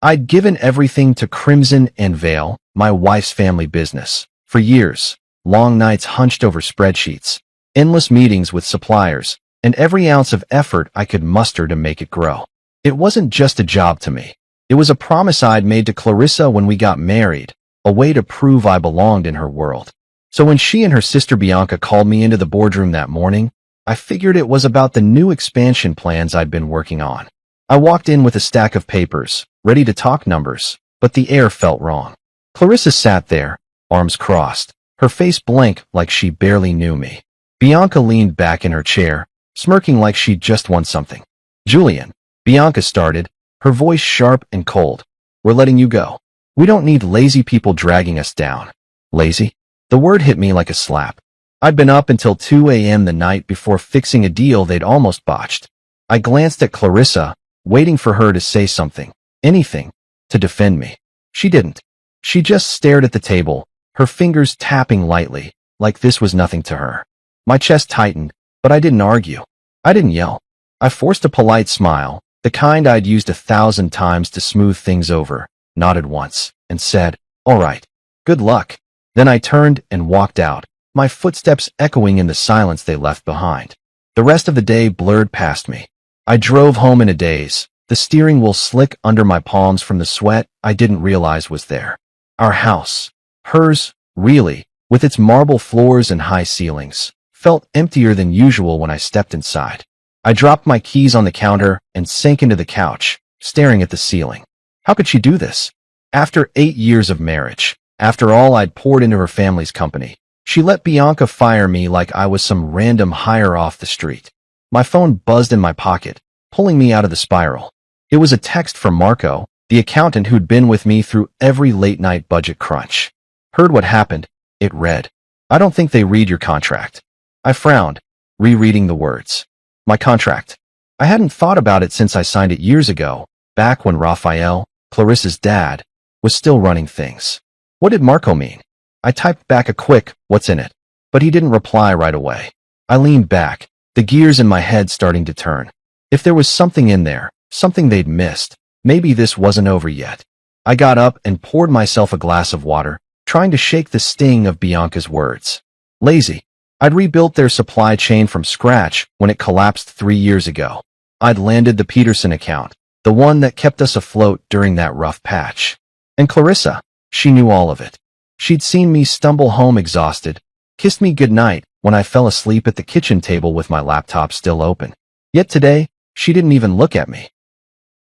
I'd given everything to Crimson and Veil, my wife's family business. For years, long nights hunched over spreadsheets, endless meetings with suppliers, and every ounce of effort I could muster to make it grow. It wasn't just a job to me. It was a promise I'd made to Clarissa when we got married, a way to prove I belonged in her world. So when she and her sister Bianca called me into the boardroom that morning, I figured it was about the new expansion plans I'd been working on. I walked in with a stack of papers, ready to talk numbers, but the air felt wrong. Clarissa sat there, arms crossed, her face blank like she barely knew me. Bianca leaned back in her chair, smirking like she'd just won something. "Julian," Bianca started, her voice sharp and cold. "We're letting you go. We don't need lazy people dragging us down." Lazy? The word hit me like a slap. I'd been up until 2 a.m. the night before fixing a deal they'd almost botched. I glanced at Clarissa, waiting for her to say something, anything, to defend me. She didn't. She just stared at the table, her fingers tapping lightly, like this was nothing to her. My chest tightened, but I didn't argue. I didn't yell. I forced a polite smile, the kind I'd used 1,000 times to smooth things over, nodded once, and said, "All right. Good luck." Then I turned and walked out, my footsteps echoing in the silence they left behind. The rest of the day blurred past me. I drove home in a daze, the steering wheel slick under my palms from the sweat I didn't realize was there. Our house, hers, really, with its marble floors and high ceilings, felt emptier than usual when I stepped inside. I dropped my keys on the counter and sank into the couch, staring at the ceiling. How could she do this? After 8 years of marriage, after all I'd poured into her family's company, she let Bianca fire me like I was some random hire off the street. My phone buzzed in my pocket, pulling me out of the spiral. It was a text from Marco, the accountant who'd been with me through every late-night budget crunch. "Heard what happened," it read. "I don't think they read your contract." I frowned, rereading the words. My contract. I hadn't thought about it since I signed it years ago, back when Raphael, Clarissa's dad, was still running things. What did Marco mean? I typed back a quick, "What's in it?" But he didn't reply right away. I leaned back, the gears in my head starting to turn. If there was something in there, something they'd missed, maybe this wasn't over yet. I got up and poured myself a glass of water, trying to shake the sting of Bianca's words. Lazy. I'd rebuilt their supply chain from scratch when it collapsed 3 years ago. I'd landed the Peterson account, the one that kept us afloat during that rough patch. And Clarissa, she knew all of it. She'd seen me stumble home exhausted, kissed me goodnight when I fell asleep at the kitchen table with my laptop still open. Yet today, she didn't even look at me.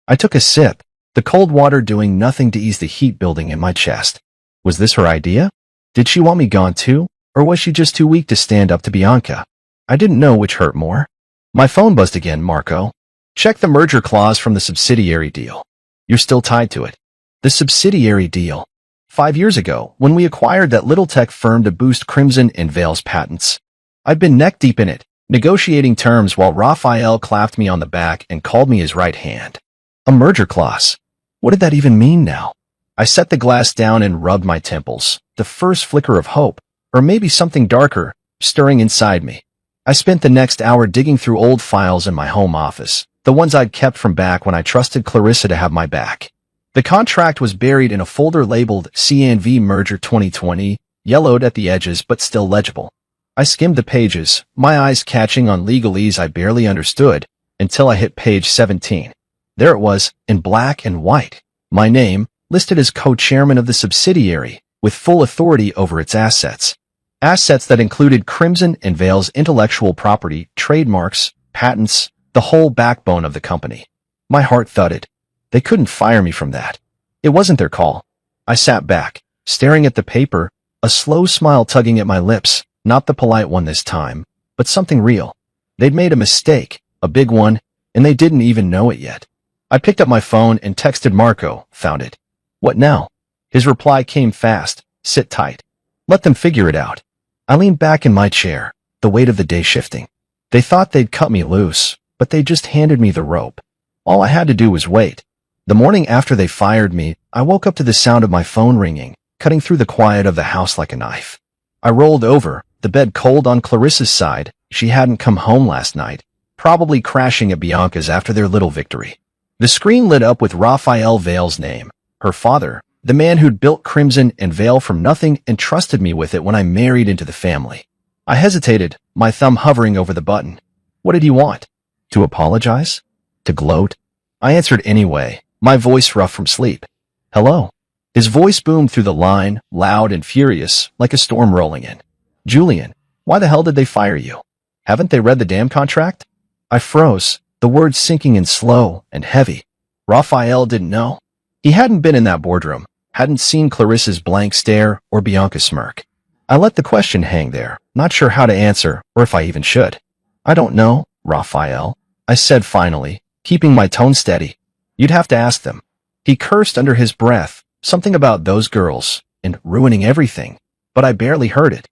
I took a sip, the cold water doing nothing to ease the heat building in my chest. Was this her idea? Did she want me gone too? Or was she just too weak to stand up to Bianca? I didn't know which hurt more. My phone buzzed again, "Marco. Check the merger clause from the subsidiary deal. You're still tied to it." The subsidiary deal. 5 years ago, when we acquired that little tech firm to boost Crimson and Veil's patents. I'd been neck-deep in it, negotiating terms while Raphael clapped me on the back and called me his right hand. A merger clause. What did that even mean now? I set the glass down and rubbed my temples, the first flicker of hope, or maybe something darker, stirring inside me. I spent the next hour digging through old files in my home office, the ones I'd kept from back when I trusted Clarissa to have my back. The contract was buried in a folder labeled C&V Merger 2020, yellowed at the edges but still legible. I skimmed the pages, my eyes catching on legalese I barely understood, until I hit page 17. There it was, in black and white. My name, listed as co-chairman of the subsidiary, with full authority over its assets. Assets that included Crimson and Veil's intellectual property, trademarks, patents, the whole backbone of the company. My heart thudded. They couldn't fire me from that. It wasn't their call. I sat back, staring at the paper, a slow smile tugging at my lips, not the polite one this time, but something real. They'd made a mistake, a big one, and they didn't even know it yet. I picked up my phone and texted Marco, found it. "What now?" His reply came fast, "Sit tight. Let them figure it out." I leaned back in my chair, the weight of the day shifting. They thought they'd cut me loose, but they just handed me the rope. All I had to do was wait. The morning after they fired me, I woke up to the sound of my phone ringing, cutting through the quiet of the house like a knife. I rolled over, the bed cold on Clarissa's side. She hadn't come home last night, probably crashing at Bianca's after their little victory. The screen lit up with Raphael Vale's name, her father, the man who'd built Crimson and Vale from nothing and trusted me with it when I married into the family. I hesitated, my thumb hovering over the button. What did he want? To apologize? To gloat? I answered anyway, my voice rough from sleep. Hello. His voice boomed through the line, loud and furious, like a storm rolling in. Julian, why the hell did they fire you? Haven't they read the damn contract? I froze, the words sinking in slow and heavy. Raphael didn't know. He hadn't been in that boardroom, hadn't seen Clarissa's blank stare or Bianca's smirk. I let the question hang there, not sure how to answer or if I even should. I don't know, Raphael, I said finally, keeping my tone steady. You'd have to ask them. He cursed under his breath, something about those girls and ruining everything, but I barely heard it.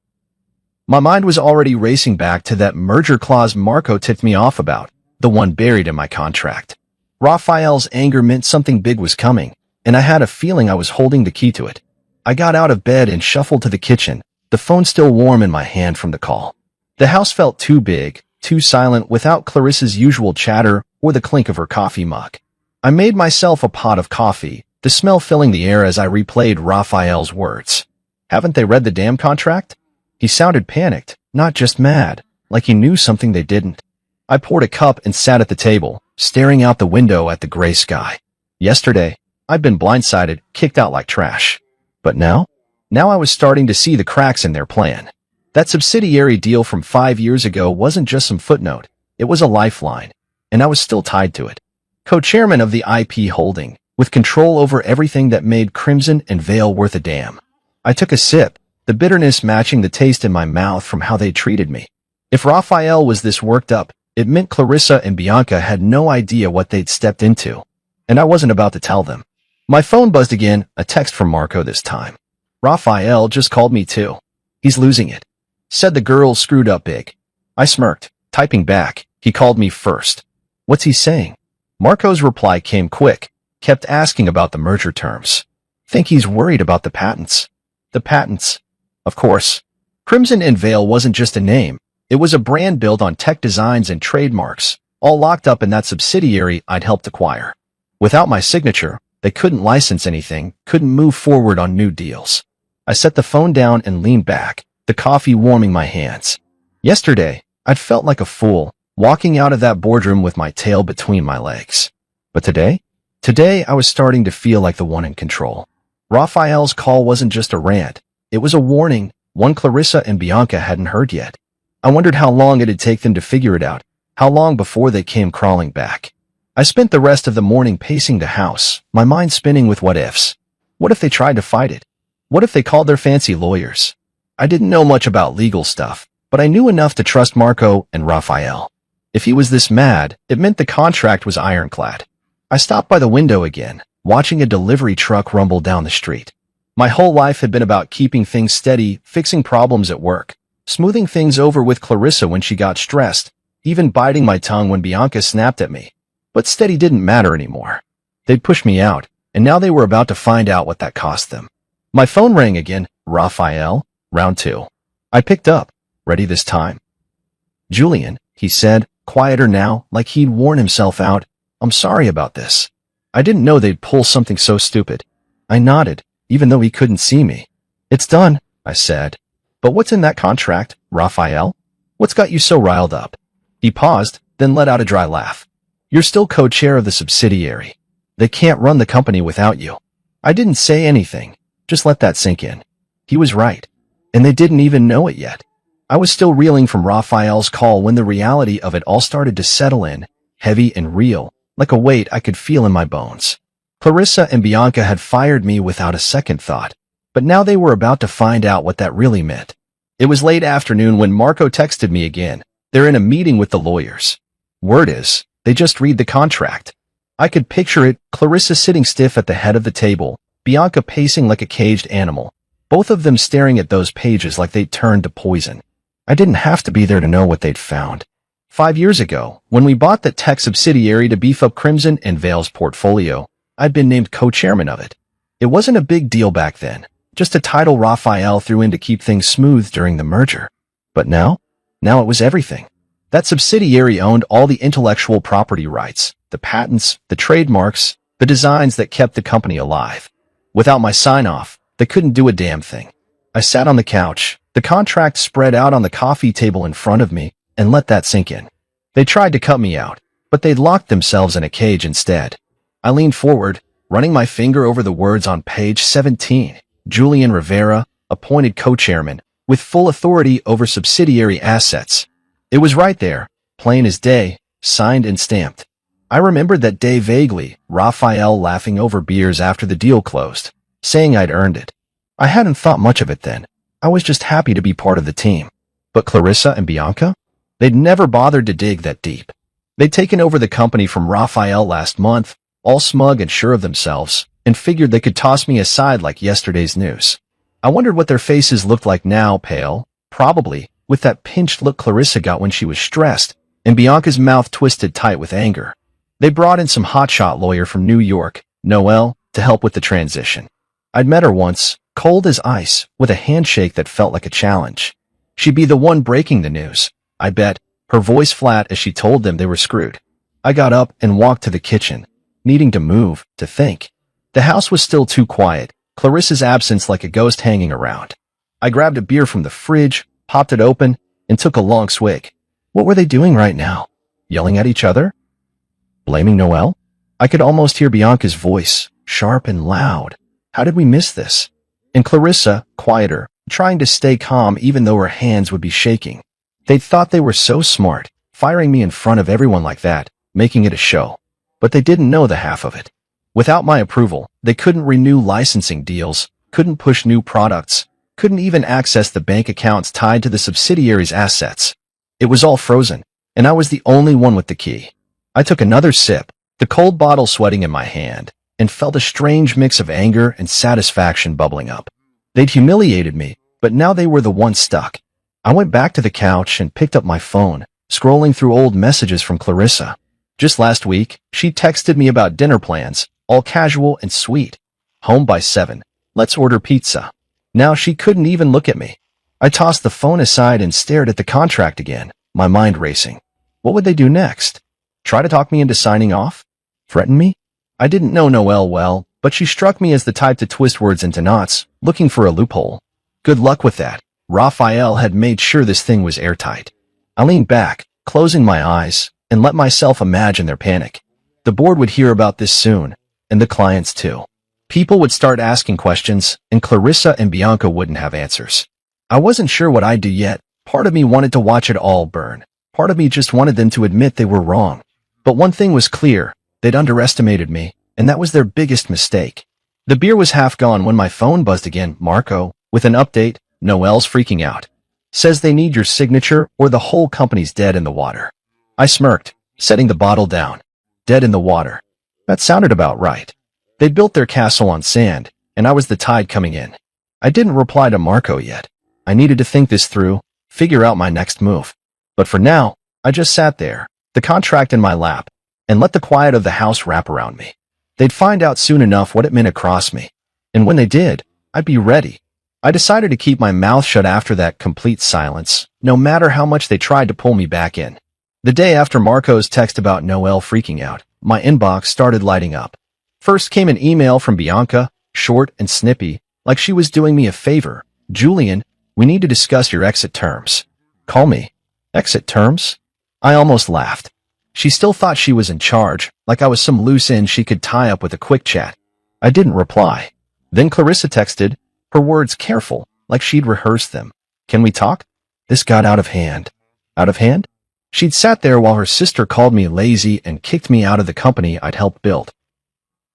My mind was already racing back to that merger clause Marco tipped me off about, the one buried in my contract. Raphael's anger meant something big was coming, and I had a feeling I was holding the key to it. I got out of bed and shuffled to the kitchen, the phone still warm in my hand from the call. The house felt too big, too silent without Clarissa's usual chatter or the clink of her coffee mug. I made myself a pot of coffee, the smell filling the air as I replayed Raphael's words. Haven't they read the damn contract? He sounded panicked, not just mad, like he knew something they didn't. I poured a cup and sat at the table, staring out the window at the gray sky. Yesterday, I'd been blindsided, kicked out like trash. But now I was starting to see the cracks in their plan. That subsidiary deal from 5 years ago wasn't just some footnote, it was a lifeline, and I was still tied to it. Co-chairman of the IP holding, with control over everything that made Crimson and Vale worth a damn. I took a sip, the bitterness matching the taste in my mouth from how they treated me. If Raphael was this worked up, it meant Clarissa and Bianca had no idea what they'd stepped into, and I wasn't about to tell them. My phone buzzed again, a text from Marco this time. Raphael just called me too. He's losing it. Said the girl screwed up big. I smirked, typing back. He called me first. What's he saying? Marco's reply came quick, kept asking about the merger terms. Think he's worried about the patents. The patents. Of course. Crimson and Vale wasn't just a name. It was a brand built on tech designs and trademarks, all locked up in that subsidiary I'd helped acquire. Without my signature, they couldn't license anything, couldn't move forward on new deals. I set the phone down and leaned back, the coffee warming my hands. Yesterday, I'd felt like a fool, walking out of that boardroom with my tail between my legs. But today I was starting to feel like the one in control. Raphael's call wasn't just a rant. It was a warning, one Clarissa and Bianca hadn't heard yet. I wondered how long it'd take them to figure it out, how long before they came crawling back. I spent the rest of the morning pacing the house, my mind spinning with what-ifs. What if they tried to fight it? What if they called their fancy lawyers? I didn't know much about legal stuff, but I knew enough to trust Marco and Raphael. If he was this mad, it meant the contract was ironclad. I stopped by the window again, watching a delivery truck rumble down the street. My whole life had been about keeping things steady, fixing problems at work, smoothing things over with Clarissa when she got stressed, even biting my tongue when Bianca snapped at me. But steady didn't matter anymore. They'd pushed me out, and now they were about to find out what that cost them. My phone rang again. Raphael, round 2. I picked up, ready this time. Julian, he said, quieter now, like he'd worn himself out. I'm sorry about this. I didn't know they'd pull something so stupid. I nodded, even though he couldn't see me. It's done, I said. But what's in that contract, Raphael? What's got you so riled up? He paused, then let out a dry laugh. You're still co-chair of the subsidiary. They can't run the company without you. I didn't say anything, just let that sink in. He was right, and they didn't even know it yet. I was still reeling from Raphael's call when the reality of it all started to settle in, heavy and real, like a weight I could feel in my bones. Clarissa and Bianca had fired me without a second thought, but now they were about to find out what that really meant. It was late afternoon when Marco texted me again. They're in a meeting with the lawyers. Word is, they just read the contract. I could picture it, Clarissa sitting stiff at the head of the table, Bianca pacing like a caged animal, both of them staring at those pages like they'd turned to poison. I didn't have to be there to know what they'd found. 5 years ago, when we bought the tech subsidiary to beef up Crimson and Vale's portfolio, I'd been named co-chairman of it. It wasn't a big deal back then, just a title Raphael threw in to keep things smooth during the merger. But now it was everything. That subsidiary owned all the intellectual property rights, the patents, the trademarks, the designs that kept the company alive. Without my sign-off, they couldn't do a damn thing. I sat on the couch, the contract spread out on the coffee table in front of me, and let that sink in. They tried to cut me out, but they'd locked themselves in a cage instead. I leaned forward, running my finger over the words on page 17. Julian Rivera, appointed co-chairman, with full authority over subsidiary assets. It was right there, plain as day, signed and stamped. I remembered that day vaguely, Raphael laughing over beers after the deal closed, saying I'd earned it. I hadn't thought much of it then. I was just happy to be part of the team. But Clarissa and Bianca? They'd never bothered to dig that deep. They'd taken over the company from Raphael last month, all smug and sure of themselves, and figured they could toss me aside like yesterday's news. I wondered what their faces looked like now, pale, probably, with that pinched look Clarissa got when she was stressed, and Bianca's mouth twisted tight with anger. They brought in some hotshot lawyer from New York, Noelle, to help with the transition. I'd met her once, cold as ice, with a handshake that felt like a challenge. She'd be the one breaking the news, I bet, her voice flat as she told them they were screwed. I got up and walked to the kitchen, needing to move, to think. The house was still too quiet, Clarissa's absence like a ghost hanging around. I grabbed a beer from the fridge, popped it open, and took a long swig. What were they doing right now? Yelling at each other? Blaming Noelle? I could almost hear Bianca's voice, sharp and loud. How did we miss this? And Clarissa, quieter, trying to stay calm even though her hands would be shaking. They'd thought they were so smart, firing me in front of everyone like that, making it a show. But they didn't know the half of it. Without my approval, they couldn't renew licensing deals, couldn't push new products, couldn't even access the bank accounts tied to the subsidiary's assets. It was all frozen, and I was the only one with the key. I took another sip, the cold bottle sweating in my hand, and felt a strange mix of anger and satisfaction bubbling up. They'd humiliated me, but now they were the ones stuck. I went back to the couch and picked up my phone, scrolling through old messages from Clarissa. Just last week, she texted me about dinner plans, all casual and sweet. Home by 7. Let's order pizza. Now she couldn't even look at me. I tossed the phone aside and stared at the contract again, my mind racing. What would they do next? Try to talk me into signing off? Threaten me? I didn't know Noelle well, but she struck me as the type to twist words into knots, looking for a loophole. Good luck with that. Raphael had made sure this thing was airtight. I leaned back, closing my eyes, and let myself imagine their panic. The board would hear about this soon, and the clients too. People would start asking questions, and Clarissa and Bianca wouldn't have answers. I wasn't sure what I'd do yet. Part of me wanted to watch it all burn. Part of me just wanted them to admit they were wrong. But one thing was clear. They'd underestimated me, and that was their biggest mistake. The beer was half gone when my phone buzzed again. Marco, with an update. Noelle's freaking out. Says they need your signature or the whole company's dead in the water. I smirked, setting the bottle down. Dead in the water. That sounded about right. They'd built their castle on sand, and I was the tide coming in. I didn't reply to Marco yet. I needed to think this through, figure out my next move. But for now, I just sat there, the contract in my lap, and let the quiet of the house wrap around me. They'd find out soon enough what it meant across me. And when they did, I'd be ready. I decided to keep my mouth shut after that complete silence, no matter how much they tried to pull me back in. The day after Marco's text about Noelle freaking out, my inbox started lighting up. First came an email from Bianca, short and snippy, like she was doing me a favor. Julian, we need to discuss your exit terms. Call me. Exit terms? I almost laughed. She still thought she was in charge, like I was some loose end she could tie up with a quick chat. I didn't reply. Then Clarissa texted, her words careful, like she'd rehearsed them. Can we talk? This got out of hand. Out of hand? She'd sat there while her sister called me lazy and kicked me out of the company I'd helped build.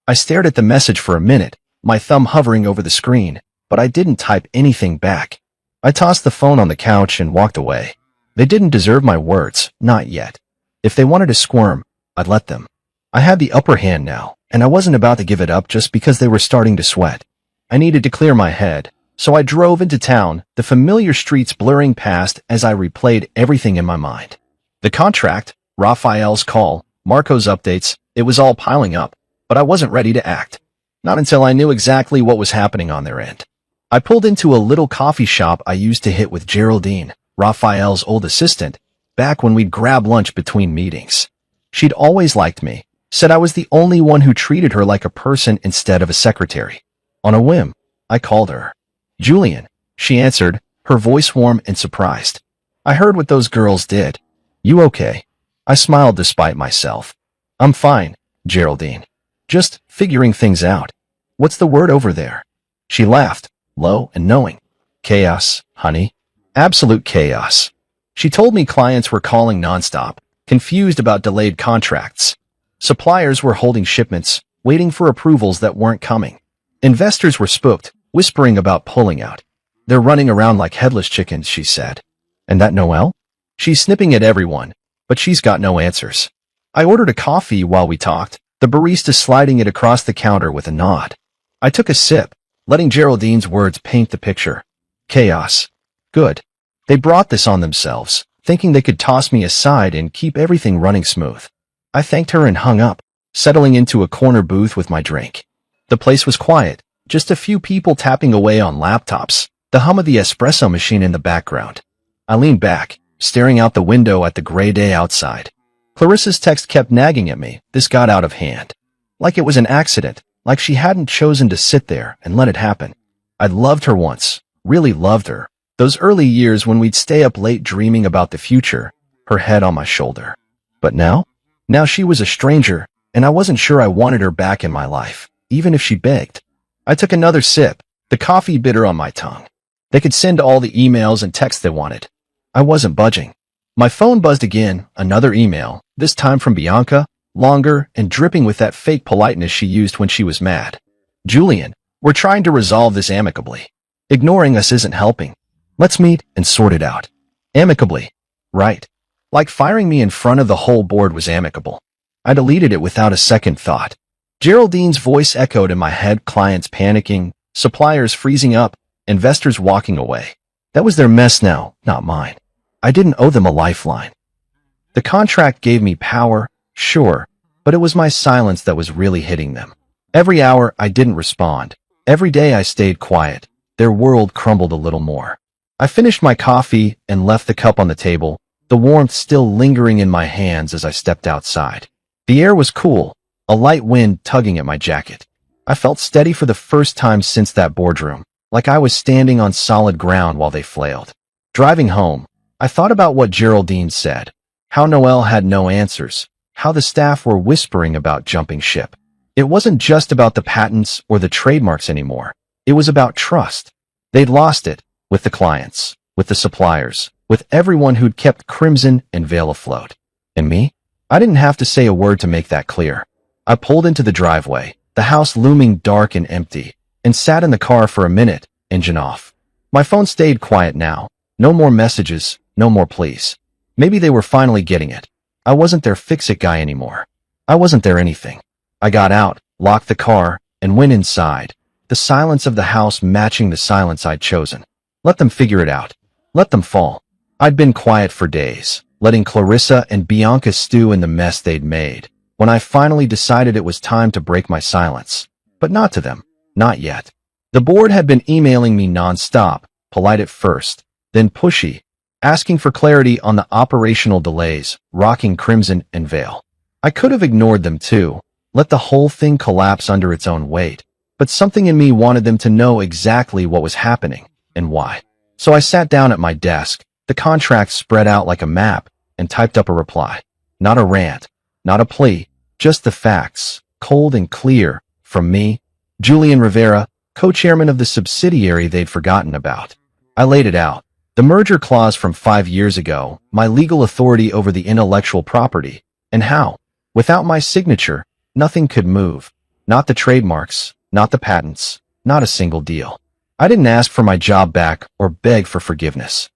I stared at the message for a minute, my thumb hovering over the screen, but I didn't type anything back. I tossed the phone on the couch and walked away. They didn't deserve my words, not yet. If they wanted to squirm, I'd let them. I had the upper hand now, and I wasn't about to give it up just because they were starting to sweat. I needed to clear my head, so I drove into town, the familiar streets blurring past as I replayed everything in my mind. The contract, Raphael's call, Marco's updates, it was all piling up, but I wasn't ready to act. Not until I knew exactly what was happening on their end. I pulled into a little coffee shop I used to hit with Geraldine, Raphael's old assistant, back when we'd grab lunch between meetings. She'd always liked me, said I was the only one who treated her like a person instead of a secretary. On a whim, I called her. Julian, she answered, her voice warm and surprised. I heard what those girls did. You okay? I smiled despite myself. I'm fine, Geraldine. Just figuring things out. What's the word over there? She laughed, low and knowing. Chaos, honey. Absolute chaos. She told me clients were calling nonstop, confused about delayed contracts. Suppliers were holding shipments, waiting for approvals that weren't coming. Investors were spooked, whispering about pulling out. They're running around like headless chickens, she said. And that Noelle? She's snipping at everyone, but she's got no answers. I ordered a coffee while we talked, the barista sliding it across the counter with a nod. I took a sip, letting Geraldine's words paint the picture. Chaos. Good. They brought this on themselves, thinking they could toss me aside and keep everything running smooth. I thanked her and hung up, settling into a corner booth with my drink. The place was quiet, just a few people tapping away on laptops, the hum of the espresso machine in the background. I leaned back, staring out the window at the gray day outside. Clarissa's text kept nagging at me. This got out of hand. Like it was an accident, like she hadn't chosen to sit there and let it happen. I'd loved her once, really loved her. Those early years when we'd stay up late dreaming about the future, her head on my shoulder. But now she was a stranger, and I wasn't sure I wanted her back in my life, even if she begged. I took another sip, the coffee bitter on my tongue. They could send all the emails and texts they wanted. I wasn't budging. My phone buzzed again, another email, this time from Bianca, longer and dripping with that fake politeness she used when she was mad. Julian, we're trying to resolve this amicably. Ignoring us isn't helping. Let's meet and sort it out. Amicably. Right. Like firing me in front of the whole board was amicable. I deleted it without a second thought. Geraldine's voice echoed in my head, clients panicking, suppliers freezing up, investors walking away. That was their mess now, not mine. I didn't owe them a lifeline. The contract gave me power, sure, but it was my silence that was really hitting them. Every hour I didn't respond. Every day I stayed quiet. Their world crumbled a little more. I finished my coffee and left the cup on the table, the warmth still lingering in my hands as I stepped outside. The air was cool, a light wind tugging at my jacket. I felt steady for the first time since that boardroom, like I was standing on solid ground while they flailed. Driving home, I thought about what Geraldine said, how Noelle had no answers, how the staff were whispering about jumping ship. It wasn't just about the patents or the trademarks anymore. It was about trust. They'd lost it, with the clients, with the suppliers, with everyone who'd kept Crimson and Veil afloat. And me? I didn't have to say a word to make that clear. I pulled into the driveway, the house looming dark and empty, and sat in the car for a minute, engine off. My phone stayed quiet now. No more messages, no more pleas. Maybe they were finally getting it. I wasn't their fix-it guy anymore. I wasn't their anything. I got out, locked the car, and went inside, the silence of the house matching the silence I'd chosen. Let them figure it out. Let them fall. I'd been quiet for days, letting Clarissa and Bianca stew in the mess they'd made, when I finally decided it was time to break my silence. But not to them. Not yet. The board had been emailing me non-stop, polite at first, then pushy, asking for clarity on the operational delays, rocking Crimson and Veil. I could have ignored them too, let the whole thing collapse under its own weight, but something in me wanted them to know exactly what was happening, and why. So I sat down at my desk, the contract spread out like a map, and typed up a reply. Not a rant, not a plea, just the facts, cold and clear, from me, Julian Rivera, co-chairman of the subsidiary they'd forgotten about. I laid it out. The merger clause from 5 years ago, my legal authority over the intellectual property, and how, without my signature, nothing could move. Not the trademarks, not the patents, not a single deal. I didn't ask for my job back or beg for forgiveness.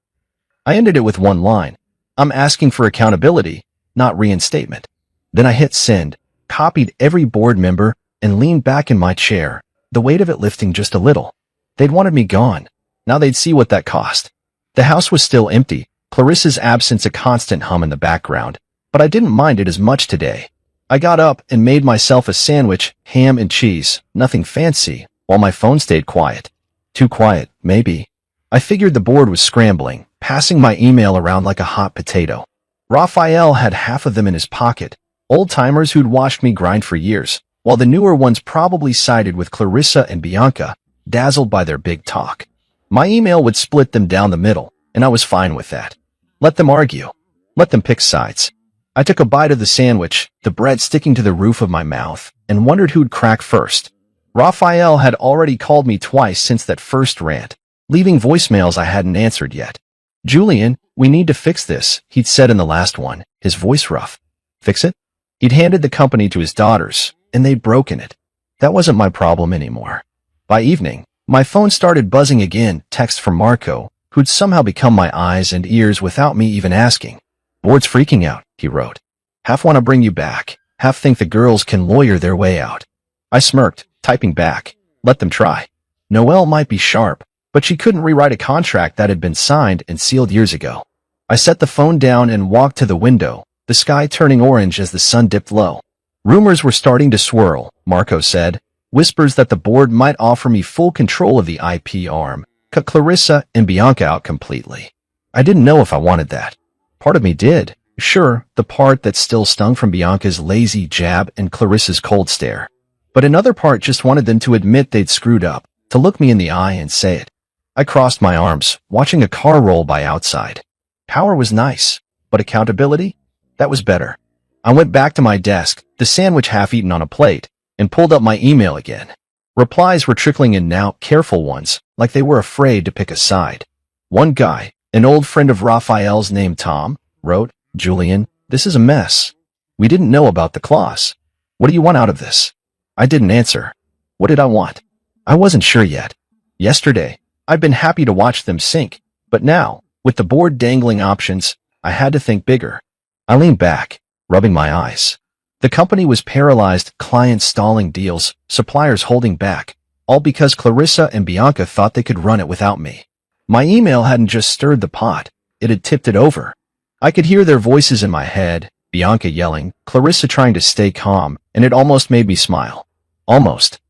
I ended it with one line. I'm asking for accountability, not reinstatement. Then I hit send, copied every board member, and leaned back in my chair, the weight of it lifting just a little. They'd wanted me gone. Now they'd see what that cost. The house was still empty, Clarissa's absence a constant hum in the background, but I didn't mind it as much today. I got up and made myself a sandwich, ham and cheese, nothing fancy, while my phone stayed quiet. Too quiet, maybe. I figured the board was scrambling, passing my email around like a hot potato. Raphael had half of them in his pocket, Old-timers who'd watched me grind for years, while the newer ones probably sided with Clarissa and Bianca, dazzled by their big talk. My email would split them down the middle, and I was fine with that. Let them argue. Let them pick sides. I took a bite of the sandwich, the bread sticking to the roof of my mouth, and wondered who'd crack first. Raphael had already called me twice since that first rant, leaving voicemails I hadn't answered yet. "Julian, we need to fix this," he'd said in the last one, his voice rough. Fix it? He'd handed the company to his daughters, and they'd broken it. That wasn't my problem anymore. By evening, my phone started buzzing again, text from Marco, who'd somehow become my eyes and ears without me even asking. "Board's freaking out," he wrote. "Half want to bring you back, half think the girls can lawyer their way out." I smirked, typing back, "Let them try." Noelle might be sharp, but she couldn't rewrite a contract that had been signed and sealed years ago. I set the phone down and walked to the window, the sky turning orange as the sun dipped low. Rumors were starting to swirl, Marco said, whispers that the board might offer me full control of the IP arm, cut Clarissa and Bianca out completely. I didn't know if I wanted that. Part of me did. Sure, the part that still stung from Bianca's lazy jab and Clarissa's cold stare. But another part just wanted them to admit they'd screwed up, to look me in the eye and say it. I crossed my arms, watching a car roll by outside. Power was nice, but accountability? That was better. I went back to my desk, the sandwich half-eaten on a plate, and pulled up my email again. Replies were trickling in now, careful ones, like they were afraid to pick a side. One guy, an old friend of Raphael's named Tom, wrote, "Julian, this is a mess. We didn't know about the clause. What do you want out of this?" I didn't answer. What did I want? I wasn't sure yet. Yesterday, I'd been happy to watch them sink, but now, with the board dangling options, I had to think bigger. I leaned back, rubbing my eyes. The company was paralyzed, clients stalling deals, suppliers holding back, all because Clarissa and Bianca thought they could run it without me. My email hadn't just stirred the pot, it had tipped it over. I could hear their voices in my head, Bianca yelling, Clarissa trying to stay calm, and it almost made me smile. Almost.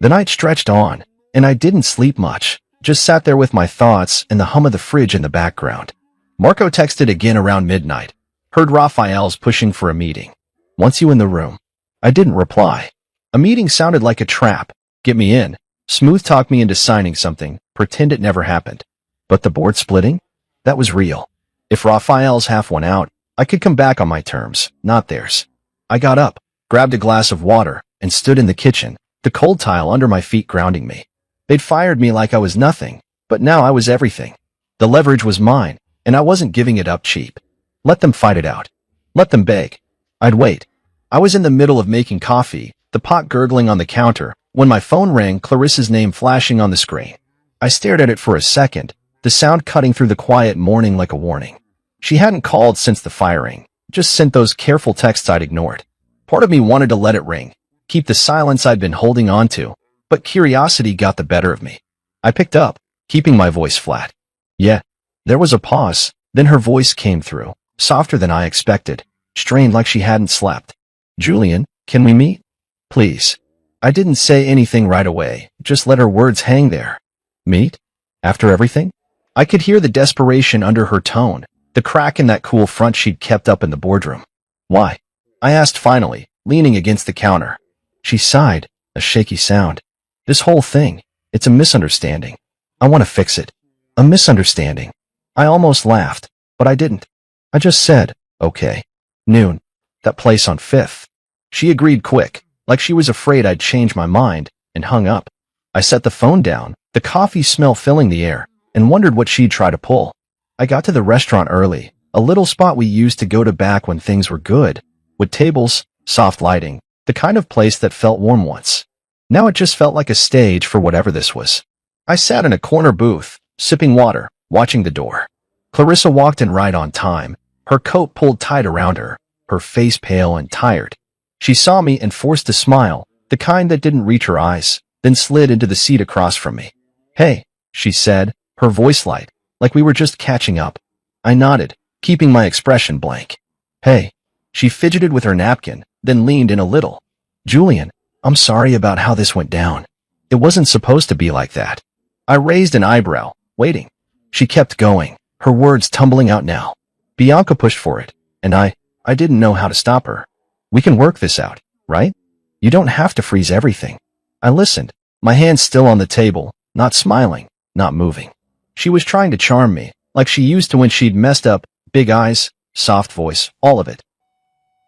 The night stretched on, and I didn't sleep much, just sat there with my thoughts and the hum of the fridge in the background. Marco texted again around midnight. Heard Raphael's pushing for a meeting. "Wants you in the room." I didn't reply. A meeting sounded like a trap. Get me in. Smooth talk me into signing something. Pretend it never happened. But the board splitting? That was real. If Raphael's half won out, I could come back on my terms, not theirs. I got up, grabbed a glass of water, and stood in the kitchen, the cold tile under my feet grounding me. They'd fired me like I was nothing, but now I was everything. The leverage was mine, and I wasn't giving it up cheap. Let them fight it out. Let them beg. I'd wait. I was in the middle of making coffee, the pot gurgling on the counter, when my phone rang, Clarissa's name flashing on the screen. I stared at it for a second, the sound cutting through the quiet morning like a warning. She hadn't called since the firing, just sent those careful texts I'd ignored. Part of me wanted to let it ring, keep the silence I'd been holding on to, but curiosity got the better of me. I picked up, keeping my voice flat. "Yeah." There was a pause, then her voice came through, softer than I expected, strained like she hadn't slept. "Julian, can we meet? Please." I didn't say anything right away, just let her words hang there. Meet? After everything? I could hear the desperation under her tone, the crack in that cool front she'd kept up in the boardroom. "Why?" I asked finally, leaning against the counter. She sighed, a shaky sound. "This whole thing, it's a misunderstanding. I want to fix it." A misunderstanding. I almost laughed, but I didn't. I just said, "Okay. Noon. That place on 5th. She agreed quick, like she was afraid I'd change my mind, and hung up. I set the phone down, the coffee smell filling the air, and wondered what she'd try to pull. I got to the restaurant early, a little spot we used to go to back when things were good, with tables, soft lighting, the kind of place that felt warm once. Now it just felt like a stage for whatever this was. I sat in a corner booth, sipping water, watching the door. Clarissa walked in right on time, her coat pulled tight around her, her face pale and tired. She saw me and forced a smile, the kind that didn't reach her eyes, then slid into the seat across from me. "Hey," she said, her voice light, like we were just catching up. I nodded, keeping my expression blank. "Hey." She fidgeted with her napkin, then leaned in a little. "Julian, I'm sorry about how this went down. It wasn't supposed to be like that." I raised an eyebrow, waiting. She kept going, her words tumbling out now. "Bianca pushed for it, and I didn't know how to stop her. We can work this out, right? You don't have to freeze everything. I listened, my hands still on the table, not smiling, not moving. She was trying to charm me, like she used to when she'd messed up, big eyes, soft voice, all of it.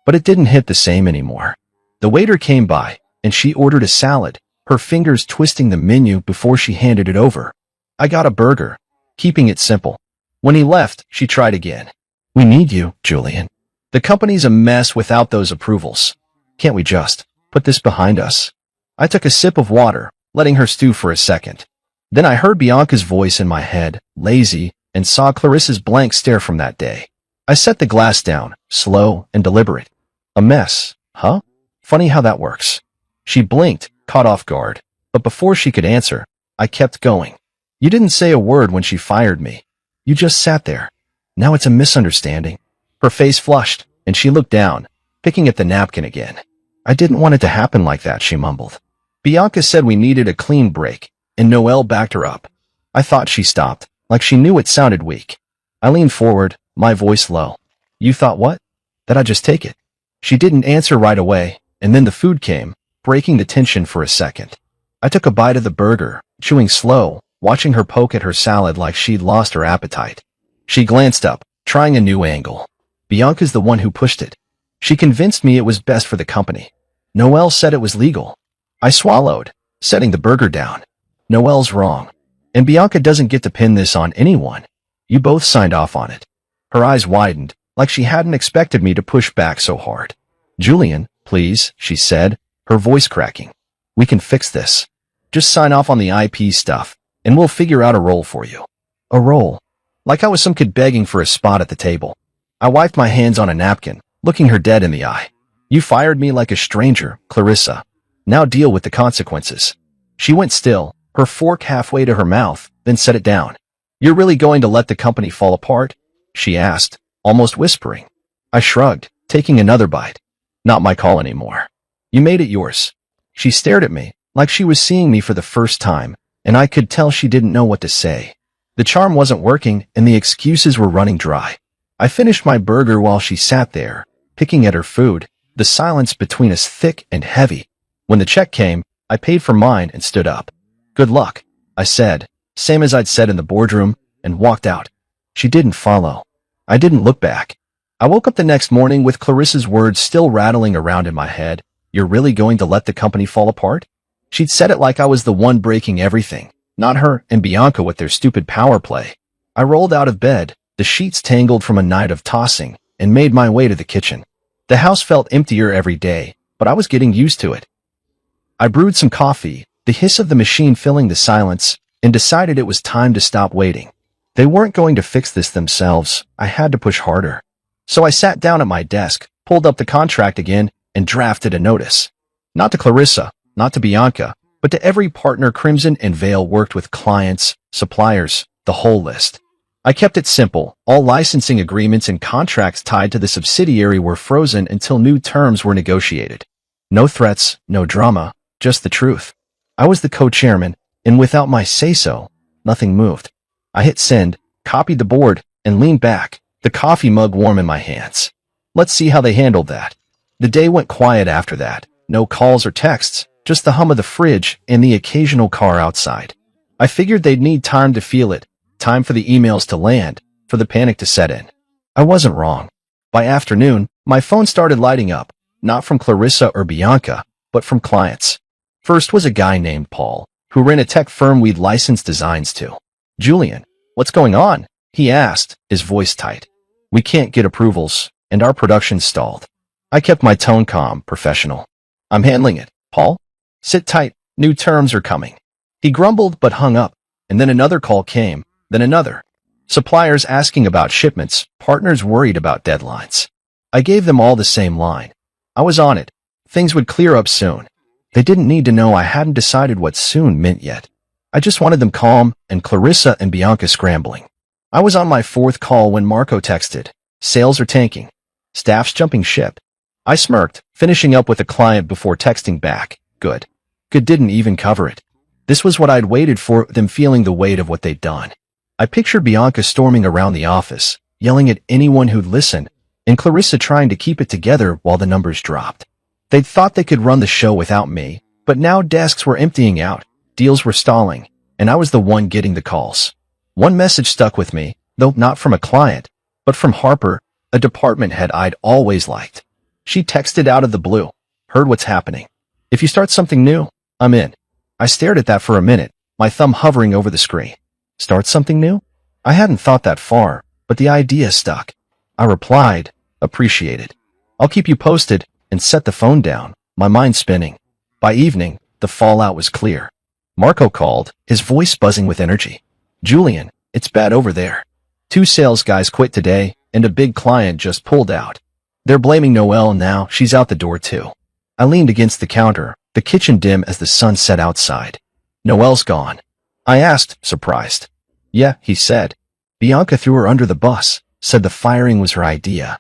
But it didn't hit the same anymore. The waiter came by, and she ordered a salad, her fingers twisting the menu before she handed it over. I got a burger, keeping it simple. When he left, she tried again. We need you, Julian. The company's a mess without those approvals. Can't we just put this behind us? I took a sip of water, letting her stew for a second. Then I heard Bianca's voice in my head, lazy, and saw Clarissa's blank stare from that day. I set the glass down, slow and deliberate. A mess, huh? Funny how that works. She blinked, caught off guard, but before she could answer, I kept going. You didn't say a word when she fired me. You just sat there. Now it's a misunderstanding. Her face flushed, and she looked down, picking at the napkin again. I didn't want it to happen like that, she mumbled. Bianca said we needed a clean break, and Noelle backed her up. I thought she stopped, like she knew it sounded weak. I leaned forward, my voice low. You thought what? That I'd just take it? She didn't answer right away, and then the food came, breaking the tension for a second. I took a bite of the burger, chewing slow, watching her poke at her salad like she'd lost her appetite. She glanced up, trying a new angle. Bianca's the one who pushed it. She convinced me it was best for the company. Noelle said it was legal. I swallowed, setting the burger down. Noelle's wrong. And Bianca doesn't get to pin this on anyone. You both signed off on it. Her eyes widened, like she hadn't expected me to push back so hard. Julian, please, she said, her voice cracking. We can fix this. Just sign off on the IP stuff, and we'll figure out a role for you. A role? Like I was some kid begging for a spot at the table. I wiped my hands on a napkin, looking her dead in the eye. You fired me like a stranger, Clarissa. Now deal with the consequences. She went still, her fork halfway to her mouth, then set it down. You're really going to let the company fall apart? She asked, almost whispering. I shrugged, taking another bite. Not my call anymore. You made it yours. She stared at me, like she was seeing me for the first time, and I could tell she didn't know what to say. The charm wasn't working, and the excuses were running dry. I finished my burger while she sat there, picking at her food, the silence between us thick and heavy. When the check came, I paid for mine and stood up. Good luck, I said, same as I'd said in the boardroom, and walked out. She didn't follow. I didn't look back. I woke up the next morning with Clarissa's words still rattling around in my head. You're really going to let the company fall apart? She'd said it like I was the one breaking everything, not her and Bianca with their stupid power play. I rolled out of bed, the sheets tangled from a night of tossing, and made my way to the kitchen. The house felt emptier every day, but I was getting used to it. I brewed some coffee, the hiss of the machine filling the silence, and decided it was time to stop waiting. They weren't going to fix this themselves. I had to push harder. So I sat down at my desk, pulled up the contract again, and drafted a notice. Not to Clarissa, not to Bianca, but to every partner Crimson and Veil worked with, clients, suppliers, the whole list. I kept it simple. All licensing agreements and contracts tied to the subsidiary were frozen until new terms were negotiated. No threats, no drama, just the truth. I was the co-chairman, and without my say-so, nothing moved. I hit send, copied the board, and leaned back, the coffee mug warm in my hands. Let's see how they handled that. The day went quiet after that. No calls or texts, just the hum of the fridge and the occasional car outside. I figured they'd need time to feel it, time for the emails to land, for the panic to set in. I wasn't wrong. By afternoon, my phone started lighting up, not from Clarissa or Bianca, but from clients. First was a guy named Paul, who ran a tech firm we'd licensed designs to. Julian, what's going on? He asked, his voice tight. We can't get approvals, and our production's stalled. I kept my tone calm, professional. I'm handling it, Paul. Sit tight, new terms are coming. He grumbled but hung up, and then another call came, then another. Suppliers asking about shipments, partners worried about deadlines. I gave them all the same line. I was on it. Things would clear up soon. They didn't need to know I hadn't decided what soon meant yet. I just wanted them calm, and Clarissa and Bianca scrambling. I was on my fourth call when Marco texted. Sales are tanking. Staff's jumping ship. I smirked, finishing up with a client before texting back. Good. Good didn't even cover it. This was what I'd waited for, them feeling the weight of what they'd done. I pictured Bianca storming around the office, yelling at anyone who'd listen, and Clarissa trying to keep it together while the numbers dropped. They'd thought they could run the show without me, but now desks were emptying out, deals were stalling, and I was the one getting the calls. One message stuck with me, though not from a client, but from Harper, a department head I'd always liked. She texted out of the blue, "Heard what's happening. If you start something new, I'm in." I stared at that for a minute, my thumb hovering over the screen. Start something new? I hadn't thought that far, but the idea stuck. I replied, "Appreciated. I'll keep you posted," and set the phone down, my mind spinning. By evening, the fallout was clear. Marco called, his voice buzzing with energy. "Julian, it's bad over there. 2 sales guys quit today, and a big client just pulled out. They're blaming Noelle now, she's out the door too." I leaned against the counter, the kitchen dim as the sun set outside. "Noelle's gone?" I asked, surprised. "Yeah," he said. "Bianca threw her under the bus, said the firing was her idea.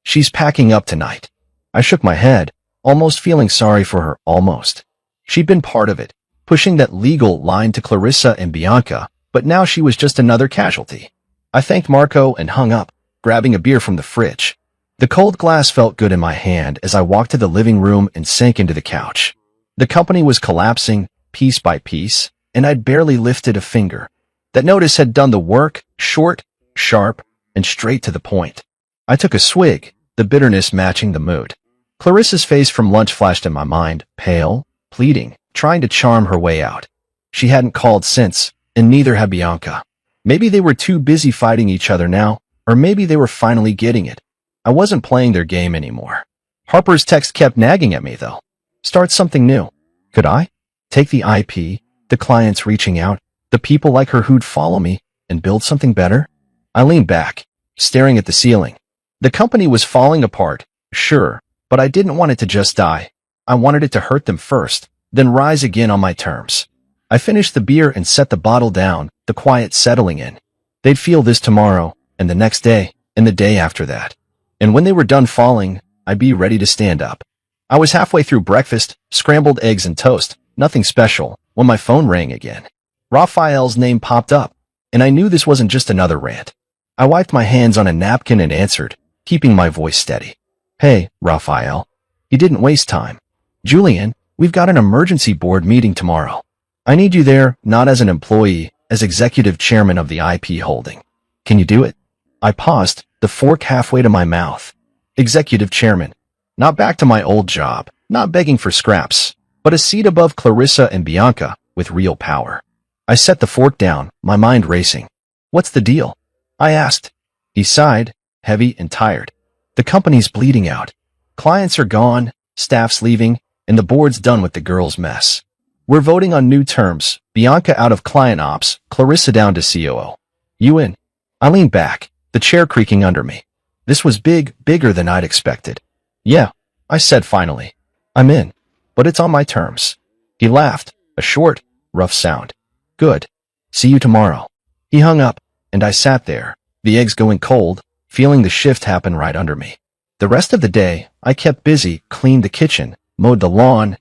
She's packing up tonight." I shook my head, almost feeling sorry for her, almost. She'd been part of it, pushing that legal line to Clarissa and Bianca, but now she was just another casualty. I thanked Marco and hung up, grabbing a beer from the fridge. The cold glass felt good in my hand as I walked to the living room and sank into the couch. The company was collapsing, piece by piece, and I'd barely lifted a finger. That notice had done the work, short, sharp, and straight to the point. I took a swig, the bitterness matching the mood. Clarissa's face from lunch flashed in my mind, pale, pleading, trying to charm her way out. She hadn't called since, and neither had Bianca. Maybe they were too busy fighting each other now, or maybe they were finally getting it. I wasn't playing their game anymore. Harper's text kept nagging at me, though. Start something new. Could I? Take the IP, the clients reaching out, the people like her who'd follow me, and build something better? I leaned back, staring at the ceiling. The company was falling apart, sure, but I didn't want it to just die. I wanted it to hurt them first, then rise again on my terms. I finished the beer and set the bottle down, the quiet settling in. They'd feel this tomorrow, and the next day, and the day after that. And when they were done falling, I'd be ready to stand up. I was halfway through breakfast, scrambled eggs and toast, nothing special, when my phone rang again. Raphael's name popped up, and I knew this wasn't just another rant. I wiped my hands on a napkin and answered, keeping my voice steady. "Hey, Raphael." He didn't waste time. "Julian, we've got an emergency board meeting tomorrow. I need you there, not as an employee, as executive chairman of the IP holding. Can you do it?" I paused, the fork halfway to my mouth. Executive chairman. Not back to my old job, not begging for scraps, but a seat above Clarissa and Bianca, with real power. I set the fork down, my mind racing. "What's the deal?" I asked. He sighed, heavy and tired. "The company's bleeding out. Clients are gone, staff's leaving, and the board's done with the girls' mess. We're voting on new terms, Bianca out of client ops, Clarissa down to COO. You in?" I leaned back, the chair creaking under me. This was bigger than I'd expected. "Yeah," I said finally. "I'm in, but it's on my terms." He laughed, a short, rough sound. "Good. See you tomorrow." He hung up, and I sat there, the eggs going cold, feeling the shift happen right under me. The rest of the day, I kept busy, cleaned the kitchen, mowed the lawn,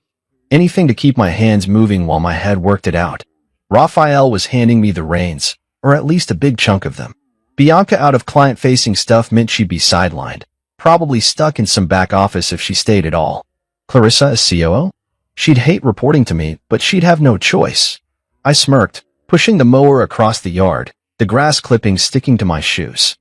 anything to keep my hands moving while my head worked it out. Raphael was handing me the reins, or at least a big chunk of them. Bianca out of client-facing stuff meant she'd be sidelined, probably stuck in some back office if she stayed at all. Clarissa as COO? She'd hate reporting to me, but she'd have no choice. I smirked, pushing the mower across the yard, the grass clippings sticking to my shoes.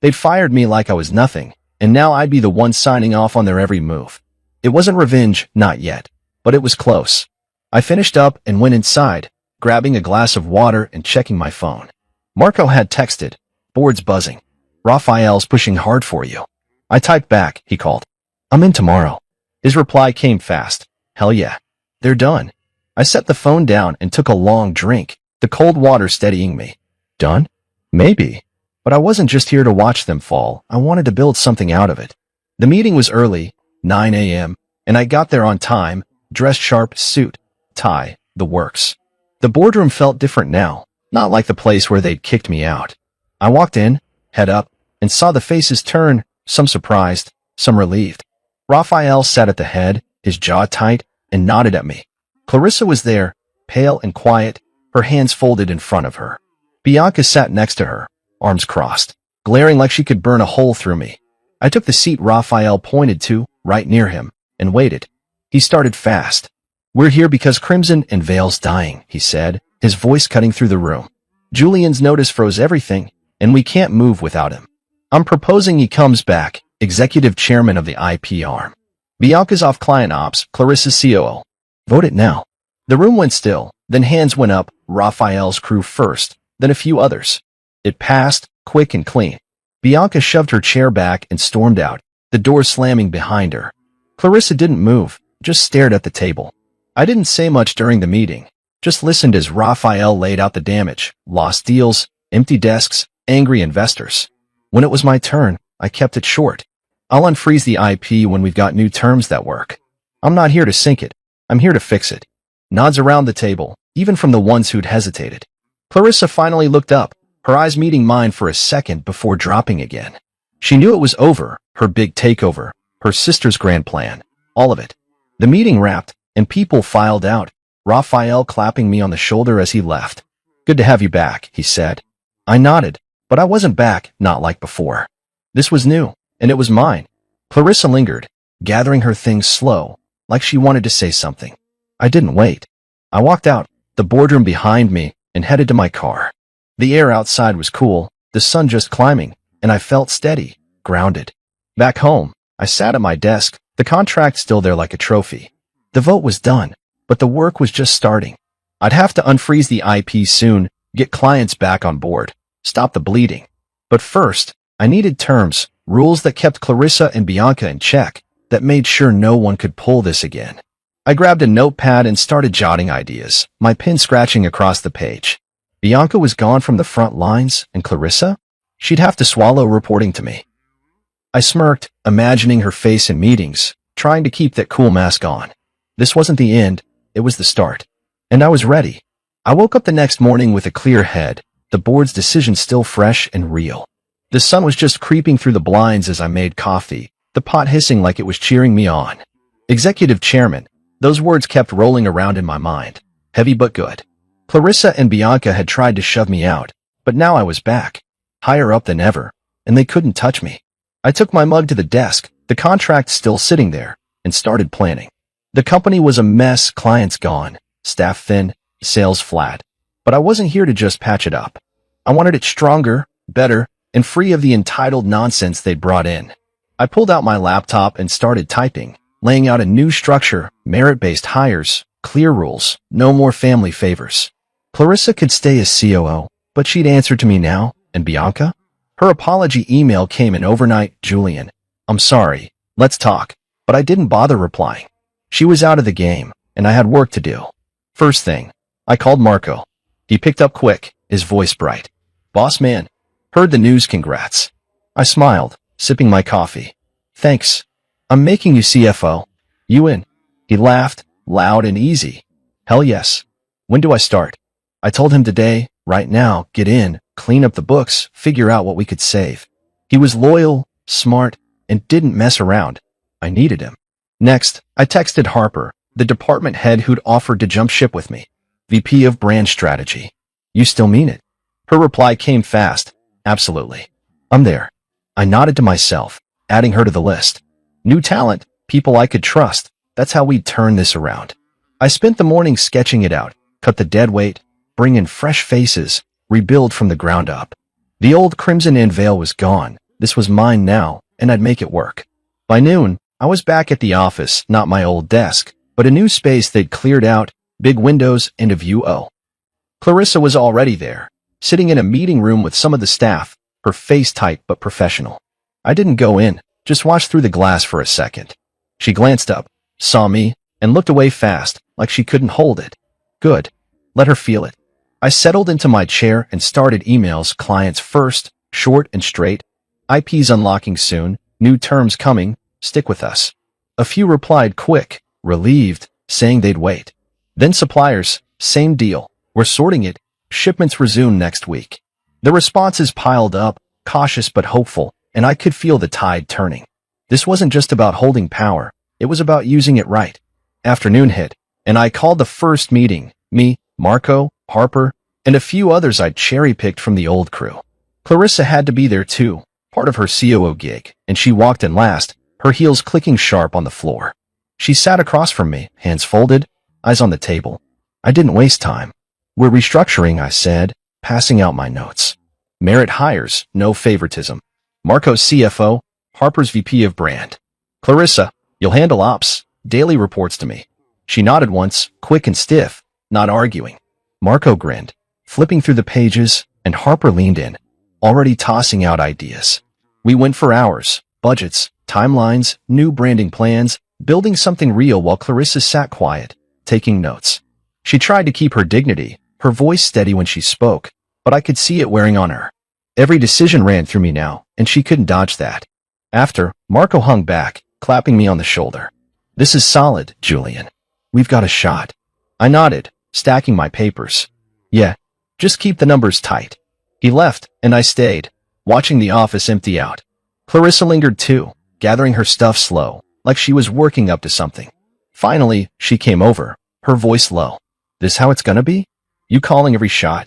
They'd fired me like I was nothing, and now I'd be the one signing off on their every move. It wasn't revenge, not yet, but it was close. I finished up and went inside, grabbing a glass of water and checking my phone. Marco had texted, "Board's buzzing. Raphael's pushing hard for you." I typed back, he called. "I'm in tomorrow." His reply came fast. "Hell yeah. They're done." I set the phone down and took a long drink, the cold water steadying me. Done? Maybe. But I wasn't just here to watch them fall. I wanted to build something out of it. The meeting was early, 9 a.m., and I got there on time, dressed sharp, suit, tie, the works. The boardroom felt different now, not like the place where they'd kicked me out. I walked in, head up, and saw the faces turn, some surprised, some relieved. Raphael sat at the head, his jaw tight, and nodded at me. Clarissa was there, pale and quiet, her hands folded in front of her. Bianca sat next to her, arms crossed, glaring like she could burn a hole through me. I took the seat Raphael pointed to, right near him, and waited. He started fast. "We're here because Crimson and Vale's dying," he said, his voice cutting through the room. Julian's notice froze everything, and we can't move without him. "I'm proposing he comes back, executive chairman of the IP arm. Bianca's off client ops, Clarissa's COO. Vote it now." The room went still, then hands went up, Raphael's crew first, then a few others. It passed, quick and clean. Bianca shoved her chair back and stormed out, the door slamming behind her. Clarissa didn't move, just stared at the table. I didn't say much during the meeting, just listened as Raphael laid out the damage, lost deals, empty desks, angry investors. When it was my turn, I kept it short. "I'll unfreeze the IP when we've got new terms that work. I'm not here to sink it, I'm here to fix it." Nods around the table, even from the ones who'd hesitated. Clarissa finally looked up, her eyes meeting mine for a second before dropping again. She knew it was over, her big takeover, her sister's grand plan, all of it. The meeting wrapped, and people filed out, Raphael clapping me on the shoulder as he left. "Good to have you back," he said. I nodded, but I wasn't back, not like before. This was new, and it was mine. Clarissa lingered, gathering her things slow, like she wanted to say something. I didn't wait. I walked out, the boardroom behind me, and headed to my car. The air outside was cool, the sun just climbing, and I felt steady, grounded. Back home, I sat at my desk, the contract still there like a trophy. The vote was done, but the work was just starting. I'd have to unfreeze the IP soon, get clients back on board, stop the bleeding. But first, I needed terms, rules that kept Clarissa and Bianca in check, that made sure no one could pull this again. I grabbed a notepad and started jotting ideas, my pen scratching across the page. Bianca was gone from the front lines, and Clarissa? She'd have to swallow reporting to me. I smirked, imagining her face in meetings, trying to keep that cool mask on. This wasn't the end, it was the start. And I was ready. I woke up the next morning with a clear head, the board's decision still fresh and real. The sun was just creeping through the blinds as I made coffee, the pot hissing like it was cheering me on. Executive chairman, those words kept rolling around in my mind, heavy but good. Clarissa and Bianca had tried to shove me out, but now I was back, higher up than ever, and they couldn't touch me. I took my mug to the desk, the contract still sitting there, and started planning. The company was a mess, clients gone, staff thin, sales flat. But I wasn't here to just patch it up. I wanted it stronger, better, and free of the entitled nonsense they'd brought in. I pulled out my laptop and started typing, laying out a new structure, merit-based hires, clear rules, no more family favors. Clarissa could stay as COO, but she'd answer to me now, and Bianca? Her apology email came in overnight. "Julian, I'm sorry, let's talk," but I didn't bother replying. She was out of the game, and I had work to do. First thing, I called Marco. He picked up quick, his voice bright. "Boss man, heard the news, congrats." I smiled, sipping my coffee. "Thanks. I'm making you CFO. You in?" He laughed, loud and easy. "Hell yes. When do I start?" I told him today, right now, get in, clean up the books, figure out what we could save. He was loyal, smart, and didn't mess around. I needed him. Next, I texted Harper, the department head who'd offered to jump ship with me, VP of Brand Strategy. "You still mean it?" Her reply came fast. "Absolutely. I'm there." I nodded to myself, adding her to the list. New talent, people I could trust. That's how we'd turn this around. I spent the morning sketching it out, cut the dead weight, bring in fresh faces, rebuild from the ground up. The old Crimson and Veil was gone. This was mine now, and I'd make it work. By noon, I was back at the office, not my old desk, but a new space they'd cleared out, big windows and a view. Clarissa was already there, sitting in a meeting room with some of the staff, her face tight but professional. I didn't go in, just watched through the glass for a second. She glanced up, saw me, and looked away fast, like she couldn't hold it. Good. Let her feel it. I settled into my chair and started emails, clients first, short and straight. IP's unlocking soon, new terms coming, stick with us. A few replied quick, relieved, saying they'd wait. Then suppliers, same deal, we're sorting it, shipments resume next week. The responses piled up, cautious but hopeful, and I could feel the tide turning. This wasn't just about holding power, it was about using it right. Afternoon hit, and I called the first meeting, me, Marco, Harper, and a few others I'd cherry-picked from the old crew. Clarissa had to be there too, part of her COO gig, and she walked in last, her heels clicking sharp on the floor. She sat across from me, hands folded, eyes on the table. I didn't waste time. We're restructuring, I said, passing out my notes. Merit hires, no favoritism. Marco's CFO, Harper's VP of brand. Clarissa, you'll handle ops, daily reports to me. She nodded once, quick and stiff, not arguing. Marco grinned, flipping through the pages, and Harper leaned in, already tossing out ideas. We went for hours, budgets, timelines, new branding plans, building something real while Clarissa sat quiet, taking notes. She tried to keep her dignity, her voice steady when she spoke, but I could see it wearing on her. Every decision ran through me now, and she couldn't dodge that. After, Marco hung back, clapping me on the shoulder. This is solid, Julian. We've got a shot. I nodded, stacking my papers. Yeah, just keep the numbers tight. He left, and I stayed, watching the office empty out. Clarissa lingered too, gathering her stuff slow, like she was working up to something. Finally, she came over, her voice low. This how it's gonna be? You calling every shot?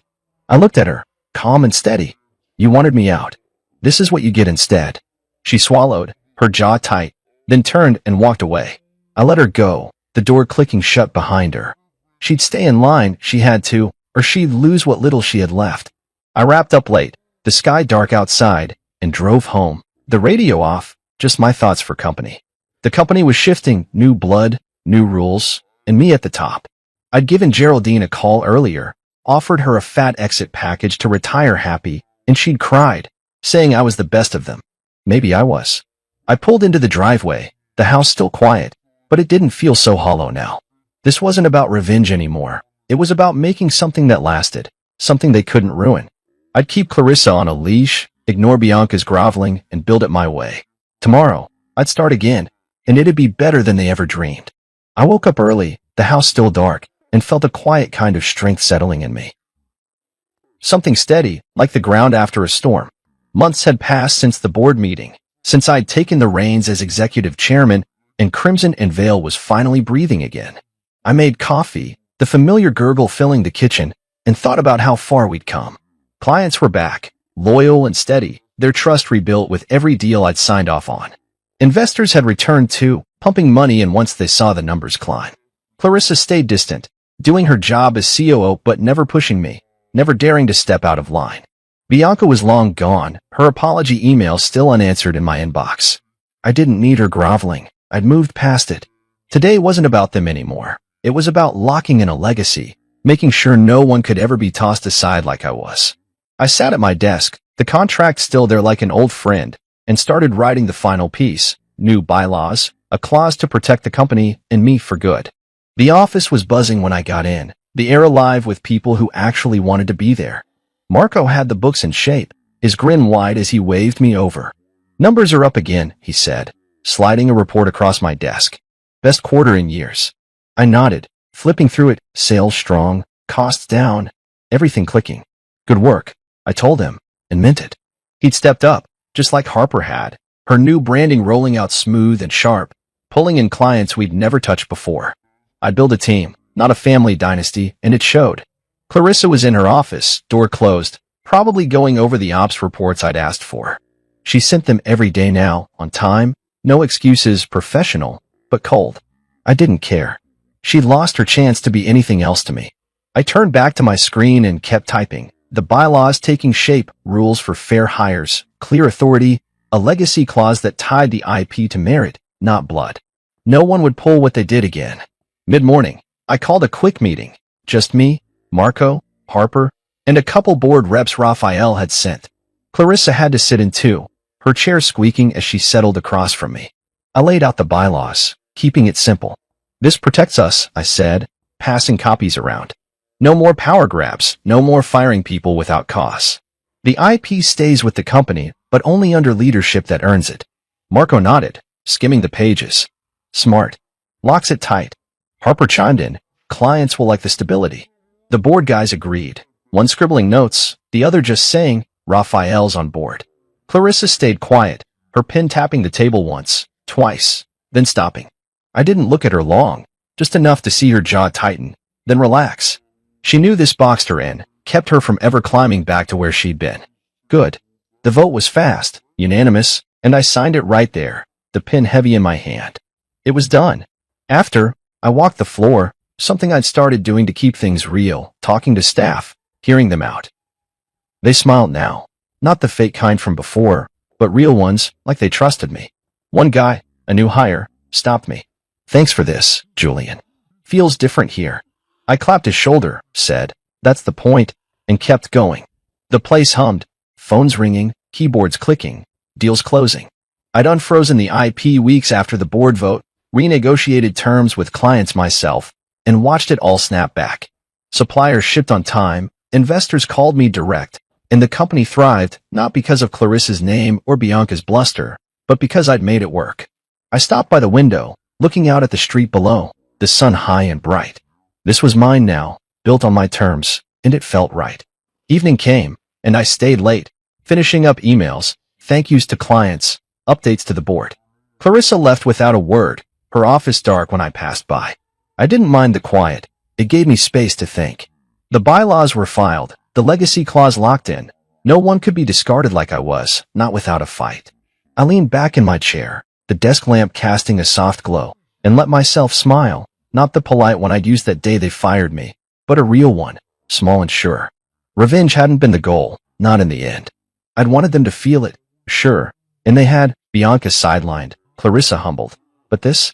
I looked at her, calm and steady. You wanted me out. This is what you get instead. She swallowed, her jaw tight, then turned and walked away. I let her go, the door clicking shut behind her. She'd stay in line, she had to, or she'd lose what little she had left. I wrapped up late, the sky dark outside, and drove home. The radio off, just my thoughts for company. The company was shifting, new blood, new rules, and me at the top. I'd given Geraldine a call earlier, offered her a fat exit package to retire happy, and she'd cried, saying I was the best of them. Maybe I was. I pulled into the driveway, the house still quiet, but it didn't feel so hollow now. This wasn't about revenge anymore. It was about making something that lasted, something they couldn't ruin. I'd keep Clarissa on a leash, ignore Bianca's groveling, and build it my way. Tomorrow, I'd start again, and it'd be better than they ever dreamed. I woke up early, the house still dark, and felt a quiet kind of strength settling in me. Something steady, like the ground after a storm. Months had passed since the board meeting, since I'd taken the reins as executive chairman, and Crimson and Vale was finally breathing again. I made coffee, the familiar gurgle filling the kitchen, and thought about how far we'd come. Clients were back, loyal and steady, their trust rebuilt with every deal I'd signed off on. Investors had returned too, pumping money in once they saw the numbers climb. Clarissa stayed distant, doing her job as COO but never pushing me, never daring to step out of line. Bianca was long gone, her apology email still unanswered in my inbox. I didn't need her groveling. I'd moved past it. Today wasn't about them anymore. It was about locking in a legacy, making sure no one could ever be tossed aside like I was. I sat at my desk, the contract still there like an old friend, and started writing the final piece, new bylaws, a clause to protect the company and me for good. The office was buzzing when I got in, the air alive with people who actually wanted to be there. Marco had the books in shape, his grin wide as he waved me over. Numbers are up again, he said, sliding a report across my desk. Best quarter in years. I nodded, flipping through it, sales strong, costs down, everything clicking. Good work, I told him, and meant it. He'd stepped up, just like Harper had, her new branding rolling out smooth and sharp, pulling in clients we'd never touched before. I'd built a team, not a family dynasty, and it showed. Clarissa was in her office, door closed, probably going over the ops reports I'd asked for. She sent them every day now, on time, no excuses, professional, but cold. I didn't care. She'd lost her chance to be anything else to me. I turned back to my screen and kept typing, the bylaws taking shape, rules for fair hires, clear authority, a legacy clause that tied the IP to merit, not blood. No one would pull what they did again. Mid-morning, I called a quick meeting. Just me, Marco, Harper, and a couple board reps Raphael had sent. Clarissa had to sit in too, her chair squeaking as she settled across from me. I laid out the bylaws, keeping it simple. This protects us, I said, passing copies around. No more power grabs, no more firing people without cause. The IP stays with the company, but only under leadership that earns it. Marco nodded, skimming the pages. Smart. Locks it tight. Harper chimed in. Clients will like the stability. The board guys agreed. One scribbling notes, the other just saying, Raphael's on board. Clarissa stayed quiet, her pen tapping the table once, twice, then stopping. I didn't look at her long, just enough to see her jaw tighten, then relax. She knew this boxed her in, kept her from ever climbing back to where she'd been. Good. The vote was fast, unanimous, and I signed it right there, the pen heavy in my hand. It was done. After, I walked the floor, something I'd started doing to keep things real, talking to staff, hearing them out. They smiled now, not the fake kind from before, but real ones, like they trusted me. One guy, a new hire, stopped me. "Thanks for this, Julian. Feels different here." I clapped his shoulder, said, "That's the point," and kept going. The place hummed, phones ringing, keyboards clicking, deals closing. I'd unfrozen the IP weeks after the board vote, renegotiated terms with clients myself, and watched it all snap back. Suppliers shipped on time, investors called me direct, and the company thrived not because of Clarissa's name or Bianca's bluster, but because I'd made it work. I stopped by the window, looking out at the street below, the sun high and bright. This was mine now, built on my terms, and it felt right. Evening came, and I stayed late, finishing up emails, thank yous to clients, updates to the board. Clarissa left without a word, her office dark when I passed by. I didn't mind the quiet. It gave me space to think. The bylaws were filed, the legacy clause locked in. No one could be discarded like I was, not without a fight. I leaned back in my chair, the desk lamp casting a soft glow, and let myself smile, not the polite one I'd used that day they fired me, but a real one, small and sure. Revenge hadn't been the goal, not in the end. I'd wanted them to feel it, sure, and they had. Bianca sidelined, Clarissa humbled. But this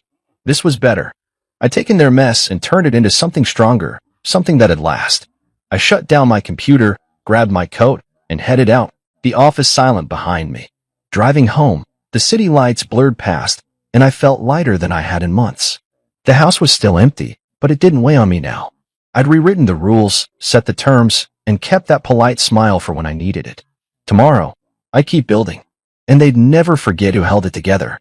was better. I'd taken their mess and turned it into something stronger, something that'd last. I shut down my computer, grabbed my coat, and headed out, the office silent behind me. Driving home, the city lights blurred past, and I felt lighter than I had in months. The house was still empty, but it didn't weigh on me now. I'd rewritten the rules, set the terms, and kept that polite smile for when I needed it. Tomorrow, I'd keep building, and they'd never forget who held it together.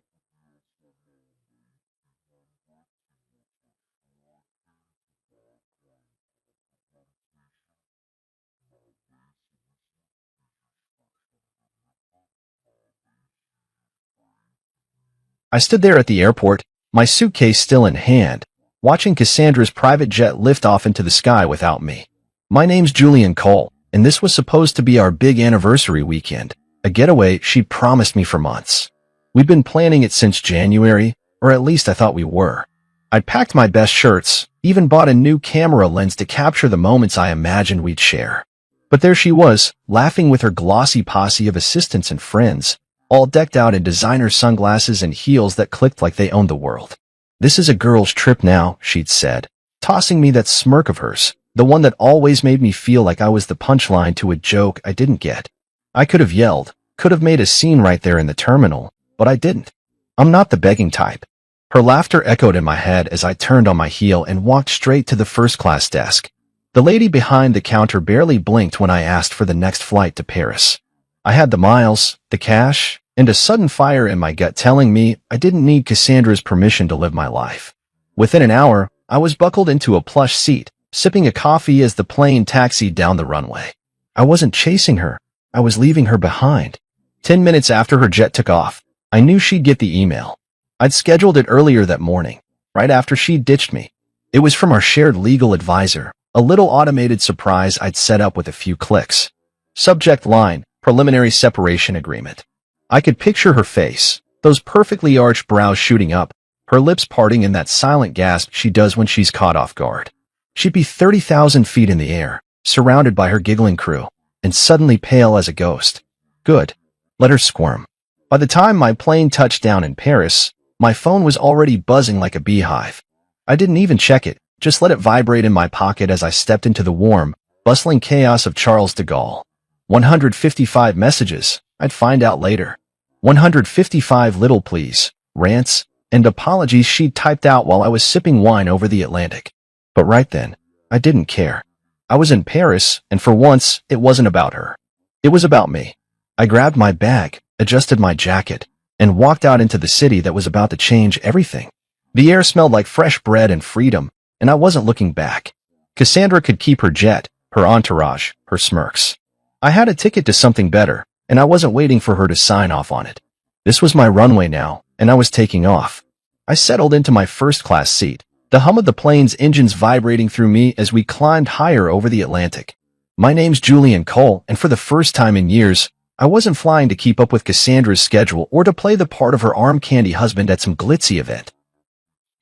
I stood there at the airport, my suitcase still in hand, watching Cassandra's private jet lift off into the sky without me. My name's Julian Cole, and this was supposed to be our big anniversary weekend, a getaway she'd promised me for months. We'd been planning it since January, or at least I thought we were. I'd packed my best shirts, even bought a new camera lens to capture the moments I imagined we'd share. But there she was, laughing with her glossy posse of assistants and friends, all decked out in designer sunglasses and heels that clicked like they owned the world. "This is a girl's trip now," she'd said, tossing me that smirk of hers, the one that always made me feel like I was the punchline to a joke I didn't get. I could have yelled, could have made a scene right there in the terminal, but I didn't. I'm not the begging type. Her laughter echoed in my head as I turned on my heel and walked straight to the first-class desk. The lady behind the counter barely blinked when I asked for the next flight to Paris. I had the miles, the cash, and a sudden fire in my gut telling me I didn't need Cassandra's permission to live my life. Within an hour, I was buckled into a plush seat, sipping a coffee as the plane taxied down the runway. I wasn't chasing her. I was leaving her behind. 10 minutes after her jet took off, I knew she'd get the email. I'd scheduled it earlier that morning, right after she'd ditched me. It was from our shared legal advisor, a little automated surprise I'd set up with a few clicks. Subject line, preliminary separation agreement. I could picture her face, those perfectly arched brows shooting up, her lips parting in that silent gasp she does when she's caught off guard. She'd be 30,000 feet in the air, surrounded by her giggling crew, and suddenly pale as a ghost. Good. Let her squirm. By the time my plane touched down in Paris, my phone was already buzzing like a beehive. I didn't even check it, just let it vibrate in my pocket as I stepped into the warm, bustling chaos of Charles de Gaulle. 155 messages, I'd find out later. 155 little pleas, rants, and apologies she'd typed out while I was sipping wine over the Atlantic. But right then, I didn't care. I was in Paris, and for once, it wasn't about her. It was about me. I grabbed my bag, adjusted my jacket, and walked out into the city that was about to change everything. The air smelled like fresh bread and freedom, and I wasn't looking back. Cassandra could keep her jet, her entourage, her smirks. I had a ticket to something better, and I wasn't waiting for her to sign off on it. This was my runway now, and I was taking off. I settled into my first-class seat, the hum of the plane's engines vibrating through me as we climbed higher over the Atlantic. My name's Julian Cole, and for the first time in years, I wasn't flying to keep up with Cassandra's schedule or to play the part of her arm candy husband at some glitzy event.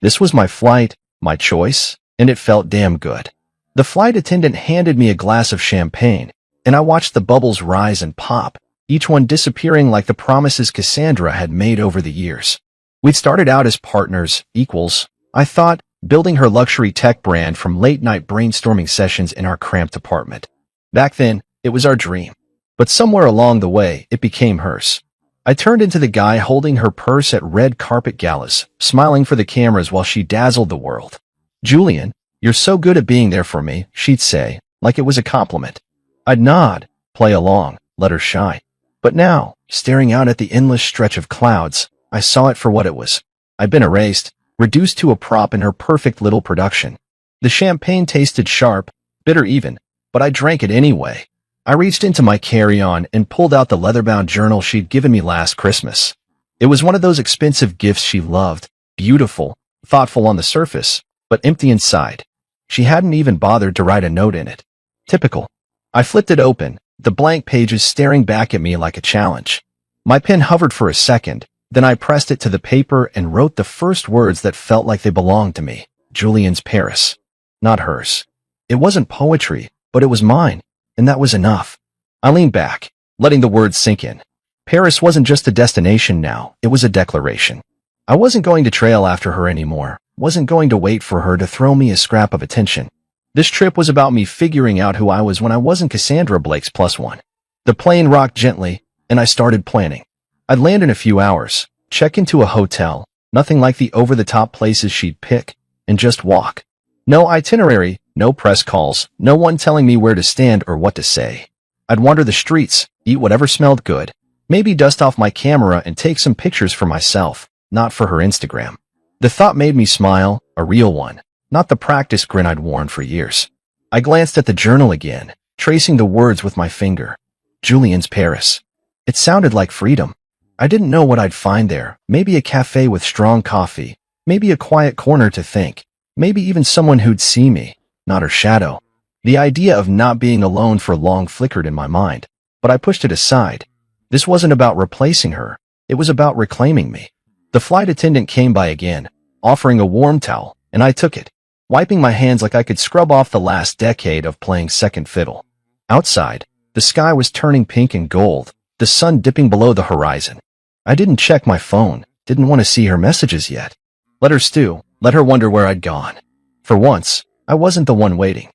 This was my flight, my choice, and it felt damn good. The flight attendant handed me a glass of champagne, and I watched the bubbles rise and pop, each one disappearing like the promises Cassandra had made over the years. We'd started out as partners, equals, I thought, building her luxury tech brand from late-night brainstorming sessions in our cramped apartment. Back then, it was our dream. But somewhere along the way, it became hers. I turned into the guy holding her purse at red carpet galas, smiling for the cameras while she dazzled the world. "Julian, you're so good at being there for me," she'd say, like it was a compliment. I'd nod, play along, let her shine. But now, staring out at the endless stretch of clouds, I saw it for what it was. I'd been erased, reduced to a prop in her perfect little production. The champagne tasted sharp, bitter even, but I drank it anyway. I reached into my carry-on and pulled out the leather-bound journal she'd given me last Christmas. It was one of those expensive gifts she loved, beautiful, thoughtful on the surface, but empty inside. She hadn't even bothered to write a note in it. Typical. I flipped it open, the blank pages staring back at me like a challenge. My pen hovered for a second, then I pressed it to the paper and wrote the first words that felt like they belonged to me. Julian's Paris. Not hers. It wasn't poetry, but it was mine. And that was enough. I leaned back, letting the words sink in. Paris wasn't just a destination now, it was a declaration. I wasn't going to trail after her anymore, wasn't going to wait for her to throw me a scrap of attention. This trip was about me figuring out who I was when I wasn't Cassandra Blake's +1. The plane rocked gently, and I started planning. I'd land in a few hours, check into a hotel, nothing like the over-the-top places she'd pick, and just walk. No itinerary, no press calls, no one telling me where to stand or what to say. I'd wander the streets, eat whatever smelled good, maybe dust off my camera and take some pictures for myself, not for her Instagram. The thought made me smile, a real one, not the practice grin I'd worn for years. I glanced at the journal again, tracing the words with my finger. Julian's Paris. It sounded like freedom. I didn't know what I'd find there, maybe a cafe with strong coffee, maybe a quiet corner to think, maybe even someone who'd see me. Not her shadow. The idea of not being alone for long flickered in my mind, but I pushed it aside. This wasn't about replacing her. It was about reclaiming me. The flight attendant came by again, offering a warm towel, and I took it, wiping my hands like I could scrub off the last decade of playing second fiddle. Outside, the sky was turning pink and gold, the sun dipping below the horizon. I didn't check my phone, didn't want to see her messages yet. Let her stew, let her wonder where I'd gone. For once, I wasn't the one waiting.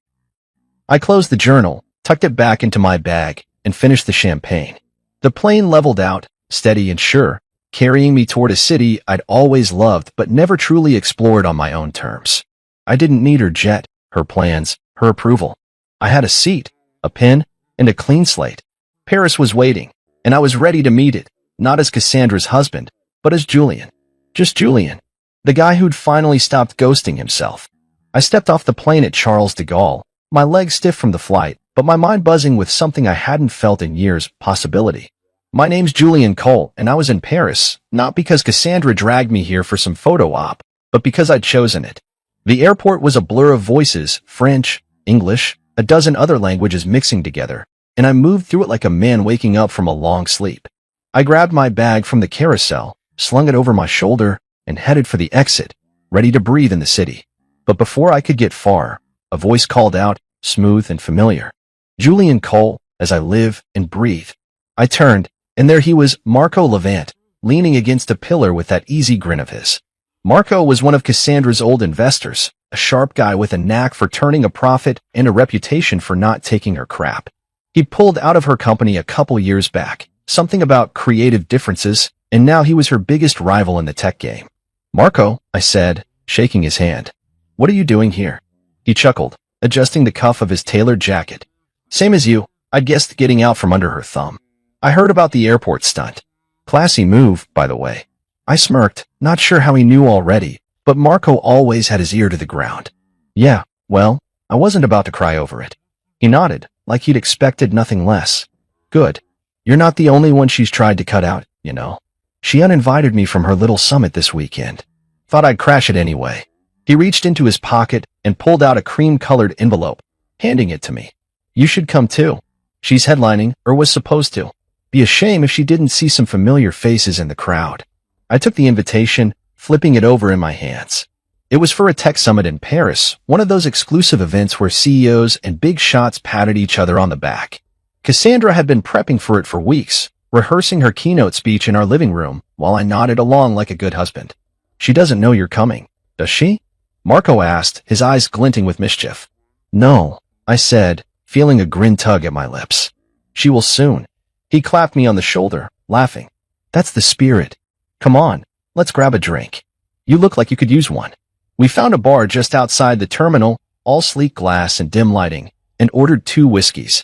I closed the journal, tucked it back into my bag, and finished the champagne. The plane leveled out, steady and sure, carrying me toward a city I'd always loved but never truly explored on my own terms. I didn't need her jet, her plans, her approval. I had a seat, a pen, and a clean slate. Paris was waiting, and I was ready to meet it, not as Cassandra's husband, but as Julian. Just Julian. The guy who'd finally stopped ghosting himself. I stepped off the plane at Charles de Gaulle, my legs stiff from the flight, but my mind buzzing with something I hadn't felt in years, possibility. My name's Julian Cole, and I was in Paris, not because Cassandra dragged me here for some photo op, but because I'd chosen it. The airport was a blur of voices, French, English, a dozen other languages mixing together, and I moved through it like a man waking up from a long sleep. I grabbed my bag from the carousel, slung it over my shoulder, and headed for the exit, ready to breathe in the city. But before I could get far, a voice called out, smooth and familiar. Julian Cole, as I live and breathe. I turned, and there he was, Marco Levant, leaning against a pillar with that easy grin of his. Marco was one of Cassandra's old investors, a sharp guy with a knack for turning a profit and a reputation for not taking her crap. He pulled out of her company a couple years back, something about creative differences, and now he was her biggest rival in the tech game. Marco, I said, shaking his hand. What are you doing here? He chuckled, adjusting the cuff of his tailored jacket. Same as you, I'd guessed getting out from under her thumb. I heard about the airport stunt. Classy move, by the way. I smirked, not sure how he knew already, but Marco always had his ear to the ground. Yeah, well, I wasn't about to cry over it. He nodded, like he'd expected nothing less. Good. You're not the only one she's tried to cut out, you know. She uninvited me from her little summit this weekend. Thought I'd crash it anyway. He reached into his pocket and pulled out a cream-colored envelope, handing it to me. You should come too. She's headlining, or was supposed to. Be a shame if she didn't see some familiar faces in the crowd. I took the invitation, flipping it over in my hands. It was for a tech summit in Paris, one of those exclusive events where CEOs and big shots patted each other on the back. Cassandra had been prepping for it for weeks, rehearsing her keynote speech in our living room, while I nodded along like a good husband. She doesn't know you're coming, does she? Marco asked, his eyes glinting with mischief. No, I said, feeling a grin tug at my lips. She will soon. He clapped me on the shoulder, laughing. That's the spirit. Come on, let's grab a drink. You look like you could use one. We found a bar just outside the terminal, all sleek glass and dim lighting, and ordered 2 whiskeys.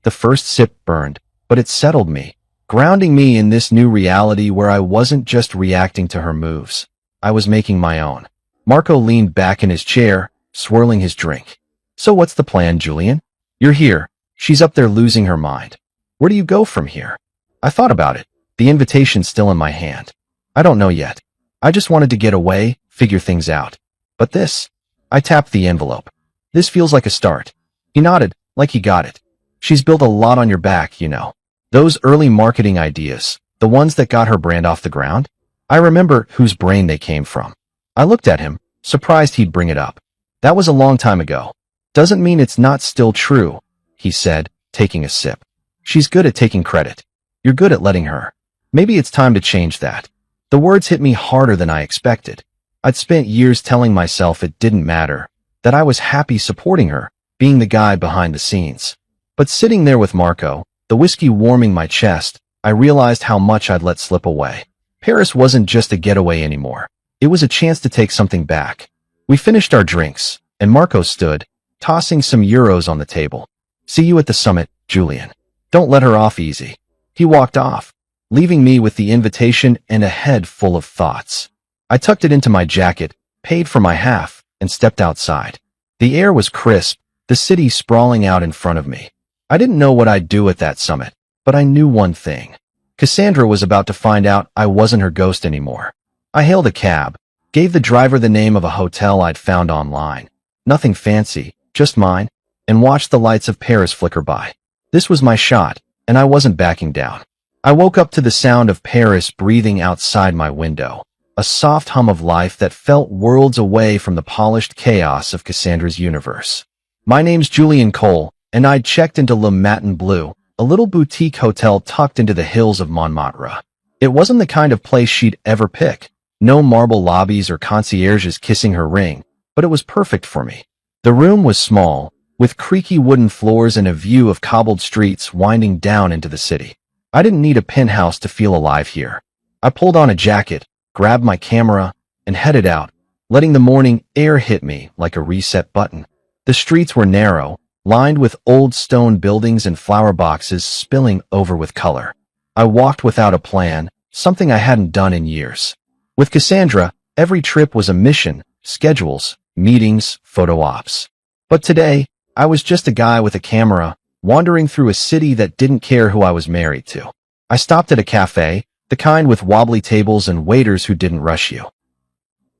The first sip burned, but it settled me, grounding me in this new reality where I wasn't just reacting to her moves. I was making my own. Marco leaned back in his chair, swirling his drink. So what's the plan, Julian? You're here. She's up there losing her mind. Where do you go from here? I thought about it, the invitation still in my hand. I don't know yet. I just wanted to get away, figure things out. But this? I tapped the envelope. This feels like a start. He nodded, like he got it. She's built a lot on your back, you know. Those early marketing ideas, the ones that got her brand off the ground? I remember whose brain they came from. I looked at him, surprised he'd bring it up. That was a long time ago. Doesn't mean it's not still true, he said, taking a sip. She's good at taking credit. You're good at letting her. Maybe it's time to change that. The words hit me harder than I expected. I'd spent years telling myself it didn't matter, that I was happy supporting her, being the guy behind the scenes. But sitting there with Marco, the whiskey warming my chest, I realized how much I'd let slip away. Paris wasn't just a getaway anymore. It was a chance to take something back. We finished our drinks, and Marco stood, tossing some euros on the table. See you at the summit, Julian. Don't let her off easy. He walked off, leaving me with the invitation and a head full of thoughts. I tucked it into my jacket, paid for my half, and stepped outside. The air was crisp, the city sprawling out in front of me. I didn't know what I'd do at that summit, but I knew one thing. Cassandra was about to find out I wasn't her ghost anymore. I hailed a cab, gave the driver the name of a hotel I'd found online. Nothing fancy, just mine, and watched the lights of Paris flicker by. This was my shot, and I wasn't backing down. I woke up to the sound of Paris breathing outside my window, a soft hum of life that felt worlds away from the polished chaos of Cassandra's universe. My name's Julian Cole, and I'd checked into Le Matin Bleu, a little boutique hotel tucked into the hills of Montmartre. It wasn't the kind of place she'd ever pick. No marble lobbies or concierges kissing her ring, but it was perfect for me. The room was small, with creaky wooden floors and a view of cobbled streets winding down into the city. I didn't need a penthouse to feel alive here. I pulled on a jacket, grabbed my camera, and headed out, letting the morning air hit me like a reset button. The streets were narrow, lined with old stone buildings and flower boxes spilling over with color. I walked without a plan, something I hadn't done in years. With Cassandra, every trip was a mission, schedules, meetings, photo ops. But today, I was just a guy with a camera, wandering through a city that didn't care who I was married to. I stopped at a cafe, the kind with wobbly tables and waiters who didn't rush you.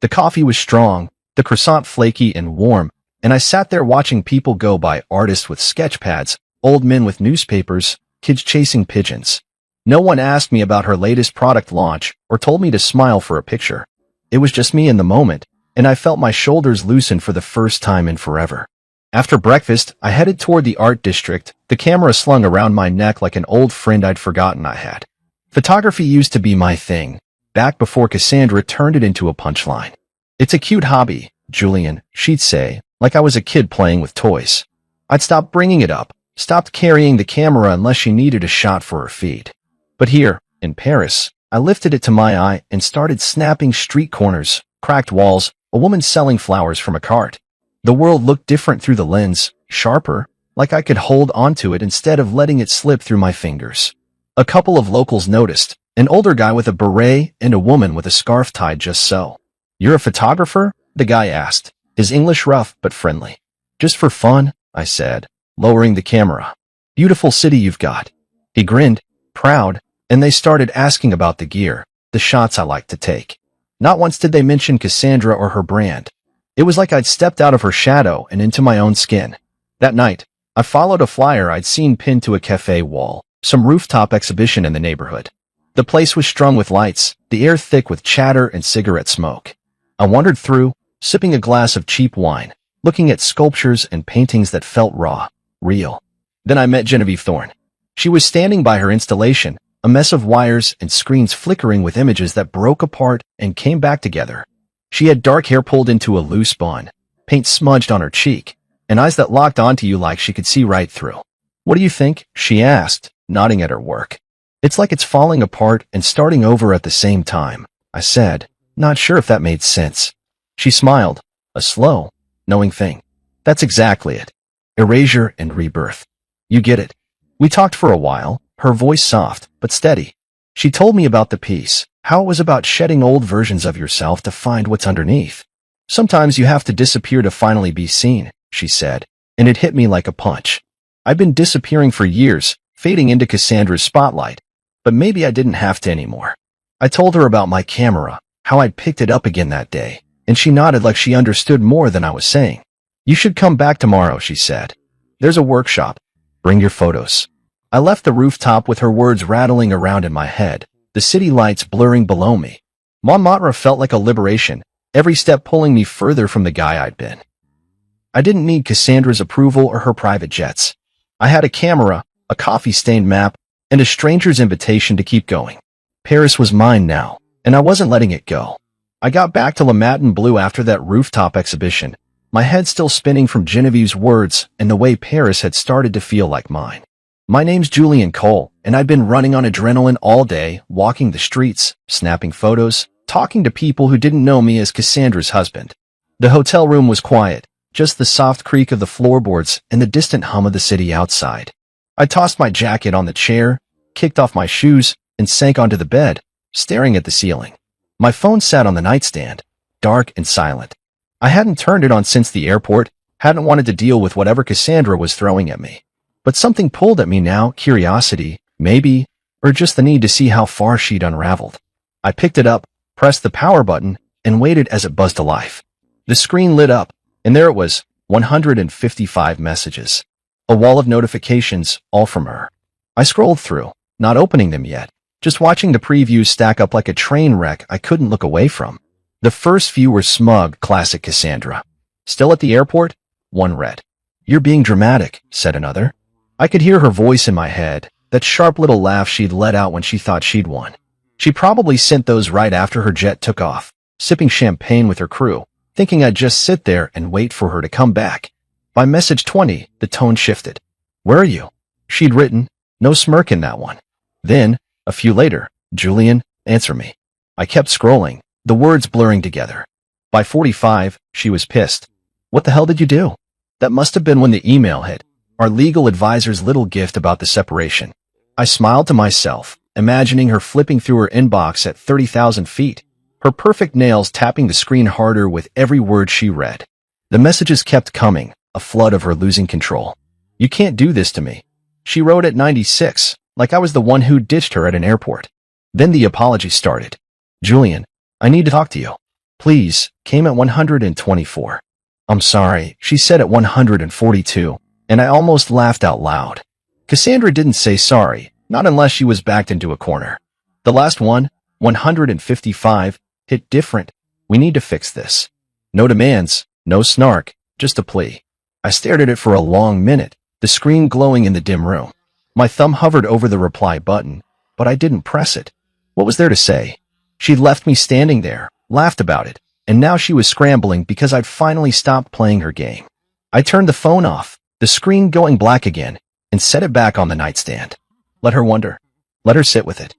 The coffee was strong, the croissant flaky and warm, and I sat there watching people go by, artists with sketch pads, old men with newspapers, kids chasing pigeons. No one asked me about her latest product launch or told me to smile for a picture. It was just me in the moment, and I felt my shoulders loosen for the first time in forever. After breakfast, I headed toward the art district, the camera slung around my neck like an old friend I'd forgotten I had. Photography used to be my thing, back before Cassandra turned it into a punchline. It's a cute hobby, Julian, she'd say, like I was a kid playing with toys. I'd stopped bringing it up, stopped carrying the camera unless she needed a shot for her feed. But here, in Paris, I lifted it to my eye and started snapping street corners, cracked walls, a woman selling flowers from a cart. The world looked different through the lens, sharper, like I could hold onto it instead of letting it slip through my fingers. A couple of locals noticed, an older guy with a beret and a woman with a scarf tied just so. "You're a photographer?" the guy asked, his English rough but friendly. "Just for fun," I said, lowering the camera. "Beautiful city you've got." He grinned, proud, and they started asking about the gear, the shots I like to take. Not once did they mention Cassandra or her brand. It was like I'd stepped out of her shadow and into my own skin. That night, I followed a flyer I'd seen pinned to a cafe wall, some rooftop exhibition in the neighborhood. The place was strung with lights, the air thick with chatter and cigarette smoke. I wandered through, sipping a glass of cheap wine, looking at sculptures and paintings that felt raw, real. Then I met Genevieve Thorne. She was standing by her installation, a mess of wires and screens flickering with images that broke apart and came back together. She had dark hair pulled into a loose bun, paint smudged on her cheek, and eyes that locked onto you like she could see right through. "What do you think?" she asked, nodding at her work. "It's like it's falling apart and starting over at the same time," I said, not sure if that made sense. She smiled, a slow, knowing thing. "That's exactly it. Erasure and rebirth. You get it." We talked for a while, her voice soft but steady. She told me about the piece, how it was about shedding old versions of yourself to find what's underneath. "Sometimes you have to disappear to finally be seen," she said, and it hit me like a punch. I've been disappearing for years, fading into Cassandra's spotlight, but maybe I didn't have to anymore. I told her about my camera, how I'd picked it up again that day, and she nodded like she understood more than I was saying. "You should come back tomorrow," she said. "There's a workshop. Bring your photos." I left the rooftop with her words rattling around in my head, the city lights blurring below me. Montmartre felt like a liberation, every step pulling me further from the guy I'd been. I didn't need Cassandra's approval or her private jets. I had a camera, a coffee-stained map, and a stranger's invitation to keep going. Paris was mine now, and I wasn't letting it go. I got back to Le Matin Bleu after that rooftop exhibition, my head still spinning from Genevieve's words and the way Paris had started to feel like mine. My name's Julian Cole, and I'd been running on adrenaline all day, walking the streets, snapping photos, talking to people who didn't know me as Cassandra's husband. The hotel room was quiet, just the soft creak of the floorboards and the distant hum of the city outside. I tossed my jacket on the chair, kicked off my shoes, and sank onto the bed, staring at the ceiling. My phone sat on the nightstand, dark and silent. I hadn't turned it on since the airport, hadn't wanted to deal with whatever Cassandra was throwing at me. But something pulled at me now, curiosity, maybe, or just the need to see how far she'd unraveled. I picked it up, pressed the power button, and waited as it buzzed to life. The screen lit up, and there it was, 155 messages. A wall of notifications, all from her. I scrolled through, not opening them yet, just watching the previews stack up like a train wreck I couldn't look away from. The first few were smug, classic Cassandra. "Still at the airport?" one read. "You're being dramatic," said another. I could hear her voice in my head, that sharp little laugh she'd let out when she thought she'd won. She probably sent those right after her jet took off, sipping champagne with her crew, thinking I'd just sit there and wait for her to come back. By message 20, the tone shifted. "Where are you?" She'd written, no smirk in that one. Then, a few later, "Julian, answer me." I kept scrolling, the words blurring together. By 45, she was pissed. "What the hell did you do?" That must have been when the email hit, our legal advisor's little gift about the separation. I smiled to myself, imagining her flipping through her inbox at 30,000 feet, her perfect nails tapping the screen harder with every word she read. The messages kept coming, a flood of her losing control. "You can't do this to me." She wrote at 96, like I was the one who ditched her at an airport. Then the apology started. "Julian, I need to talk to you. Please," came at 124. "I'm sorry," she said at 142, and I almost laughed out loud. Cassandra didn't say sorry, not unless she was backed into a corner. The last one, 155, hit different. "We need to fix this." No demands, no snark, just a plea. I stared at it for a long minute, the screen glowing in the dim room. My thumb hovered over the reply button, but I didn't press it. What was there to say? She'd left me standing there, laughed about it, and now she was scrambling because I'd finally stopped playing her game. I turned the phone off, the screen going black again, and set it back on the nightstand. Let her wonder. Let her sit with it.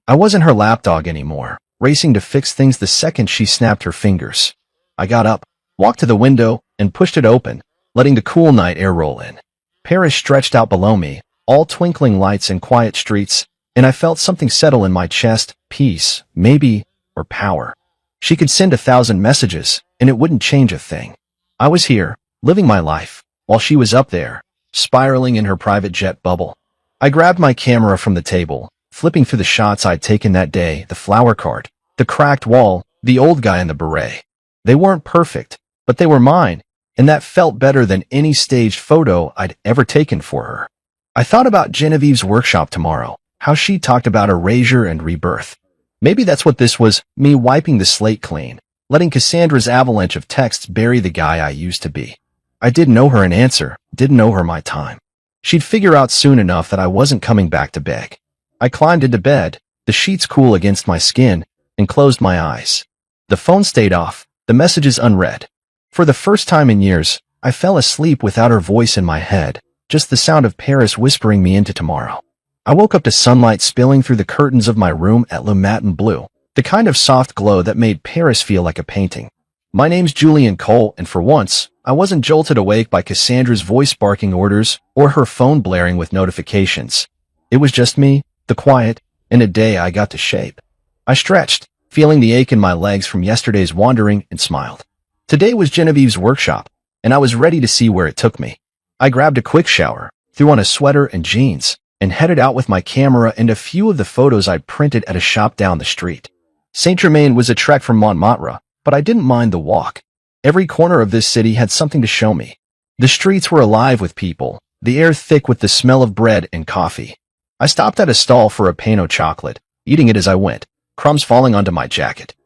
I wasn't her lapdog anymore, racing to fix things the second she snapped her fingers. I got up, walked to the window, and pushed it open, letting the cool night air roll in. Paris stretched out below me, all twinkling lights and quiet streets, and I felt something settle in my chest, peace, maybe, or power. She could send 1,000 messages, and it wouldn't change a thing. I was here, living my life, while she was up there, spiraling in her private jet bubble. I grabbed my camera from the table, flipping through the shots I'd taken that day, the flower cart, the cracked wall, the old guy in the beret. They weren't perfect, but they were mine, and that felt better than any staged photo I'd ever taken for her. I thought about Genevieve's workshop tomorrow, how she talked about erasure and rebirth. Maybe that's what this was, me wiping the slate clean, letting Cassandra's avalanche of texts bury the guy I used to be. I didn't owe her an answer, didn't owe her my time. She'd figure out soon enough that I wasn't coming back to beg. I climbed into bed, the sheets cool against my skin, and closed my eyes. The phone stayed off, the messages unread. For the first time in years, I fell asleep without her voice in my head, just the sound of Paris whispering me into tomorrow. I woke up to sunlight spilling through the curtains of my room at Le Matin Bleu, the kind of soft glow that made Paris feel like a painting. My name's Julian Cole, and for once, I wasn't jolted awake by Cassandra's voice barking orders or her phone blaring with notifications. It was just me, the quiet, and a day I got to shape. I stretched, feeling the ache in my legs from yesterday's wandering, and smiled. Today was Genevieve's workshop, and I was ready to see where it took me. I grabbed a quick shower, threw on a sweater and jeans, and headed out with my camera and a few of the photos I'd printed at a shop down the street. Saint-Germain was a trek from Montmartre, but I didn't mind the walk. Every corner of this city had something to show me. The streets were alive with people, the air thick with the smell of bread and coffee. I stopped at a stall for a pain au chocolate, eating it as I went, crumbs falling onto my jacket.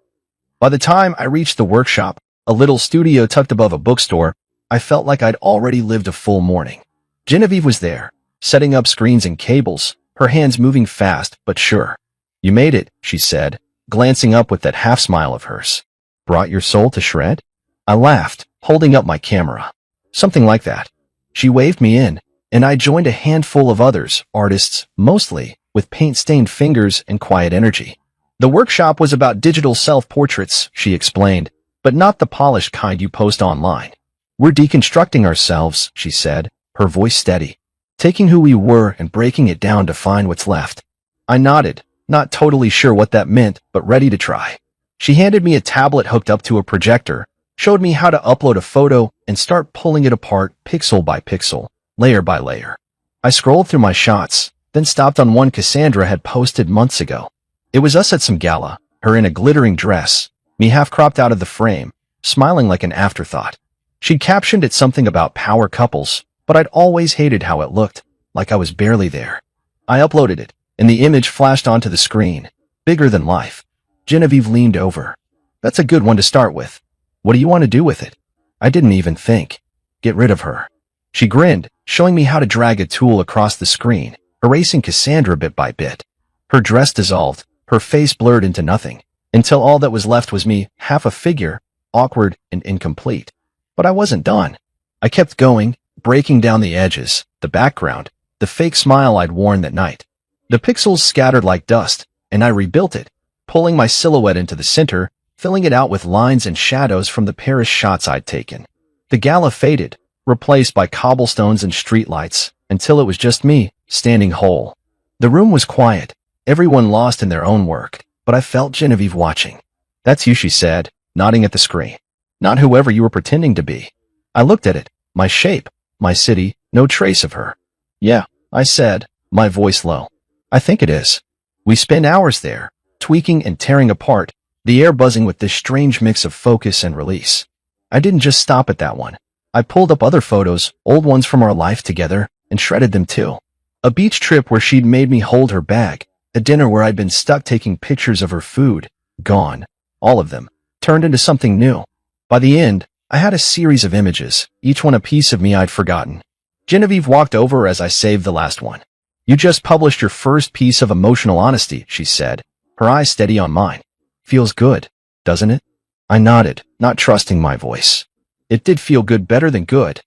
By the time I reached the workshop, a little studio tucked above a bookstore, I felt like I'd already lived a full morning. Genevieve was there, setting up screens and cables, her hands moving fast but sure. "You made it," she said, glancing up with that half-smile of hers. "Brought your soul to shred?" I laughed, holding up my camera. "Something like that." She waved me in, and I joined a handful of others, artists, mostly, with paint-stained fingers and quiet energy. The workshop was about digital self-portraits, she explained, but not the polished kind you post online. "We're deconstructing ourselves," she said, her voice steady, "taking who we were and breaking it down to find what's left." I nodded, not totally sure what that meant, but ready to try. She handed me a tablet hooked up to a projector, showed me how to upload a photo, and start pulling it apart pixel by pixel, layer by layer. I scrolled through my shots, then stopped on one Cassandra had posted months ago. It was us at some gala, her in a glittering dress, me half cropped out of the frame, smiling like an afterthought. She'd captioned it something about power couples, but I'd always hated how it looked, like I was barely there. I uploaded it, and the image flashed onto the screen, bigger than life. Genevieve leaned over. "That's a good one to start with. What do you want to do with it?" I didn't even think. Get rid of her. She grinned, showing me how to drag a tool across the screen, erasing Cassandra bit by bit. Her dress dissolved, her face blurred into nothing, until all that was left was me, half a figure, awkward and incomplete. But I wasn't done. I kept going, breaking down the edges, the background, the fake smile I'd worn that night. The pixels scattered like dust, and I rebuilt it, pulling my silhouette into the center, filling it out with lines and shadows from the Paris shots I'd taken. The gala faded, replaced by cobblestones and streetlights, until it was just me, standing whole. The room was quiet, everyone lost in their own work, but I felt Genevieve watching. "That's you," she said, nodding at the screen. "Not whoever you were pretending to be." I looked at it, my shape, my city, no trace of her. "Yeah," I said, my voice low. "I think it is." We spent hours there, tweaking and tearing apart, the air buzzing with this strange mix of focus and release. I didn't just stop at that one. I pulled up other photos, old ones from our life together, and shredded them too. A beach trip where she'd made me hold her bag, a dinner where I'd been stuck taking pictures of her food, gone, all of them, turned into something new. By the end, I had a series of images, each one a piece of me I'd forgotten. Genevieve walked over as I saved the last one. "You just published your first piece of emotional honesty," she said, her eyes steady on mine. "Feels good, doesn't it?" I nodded, not trusting my voice. It did feel good, better than good.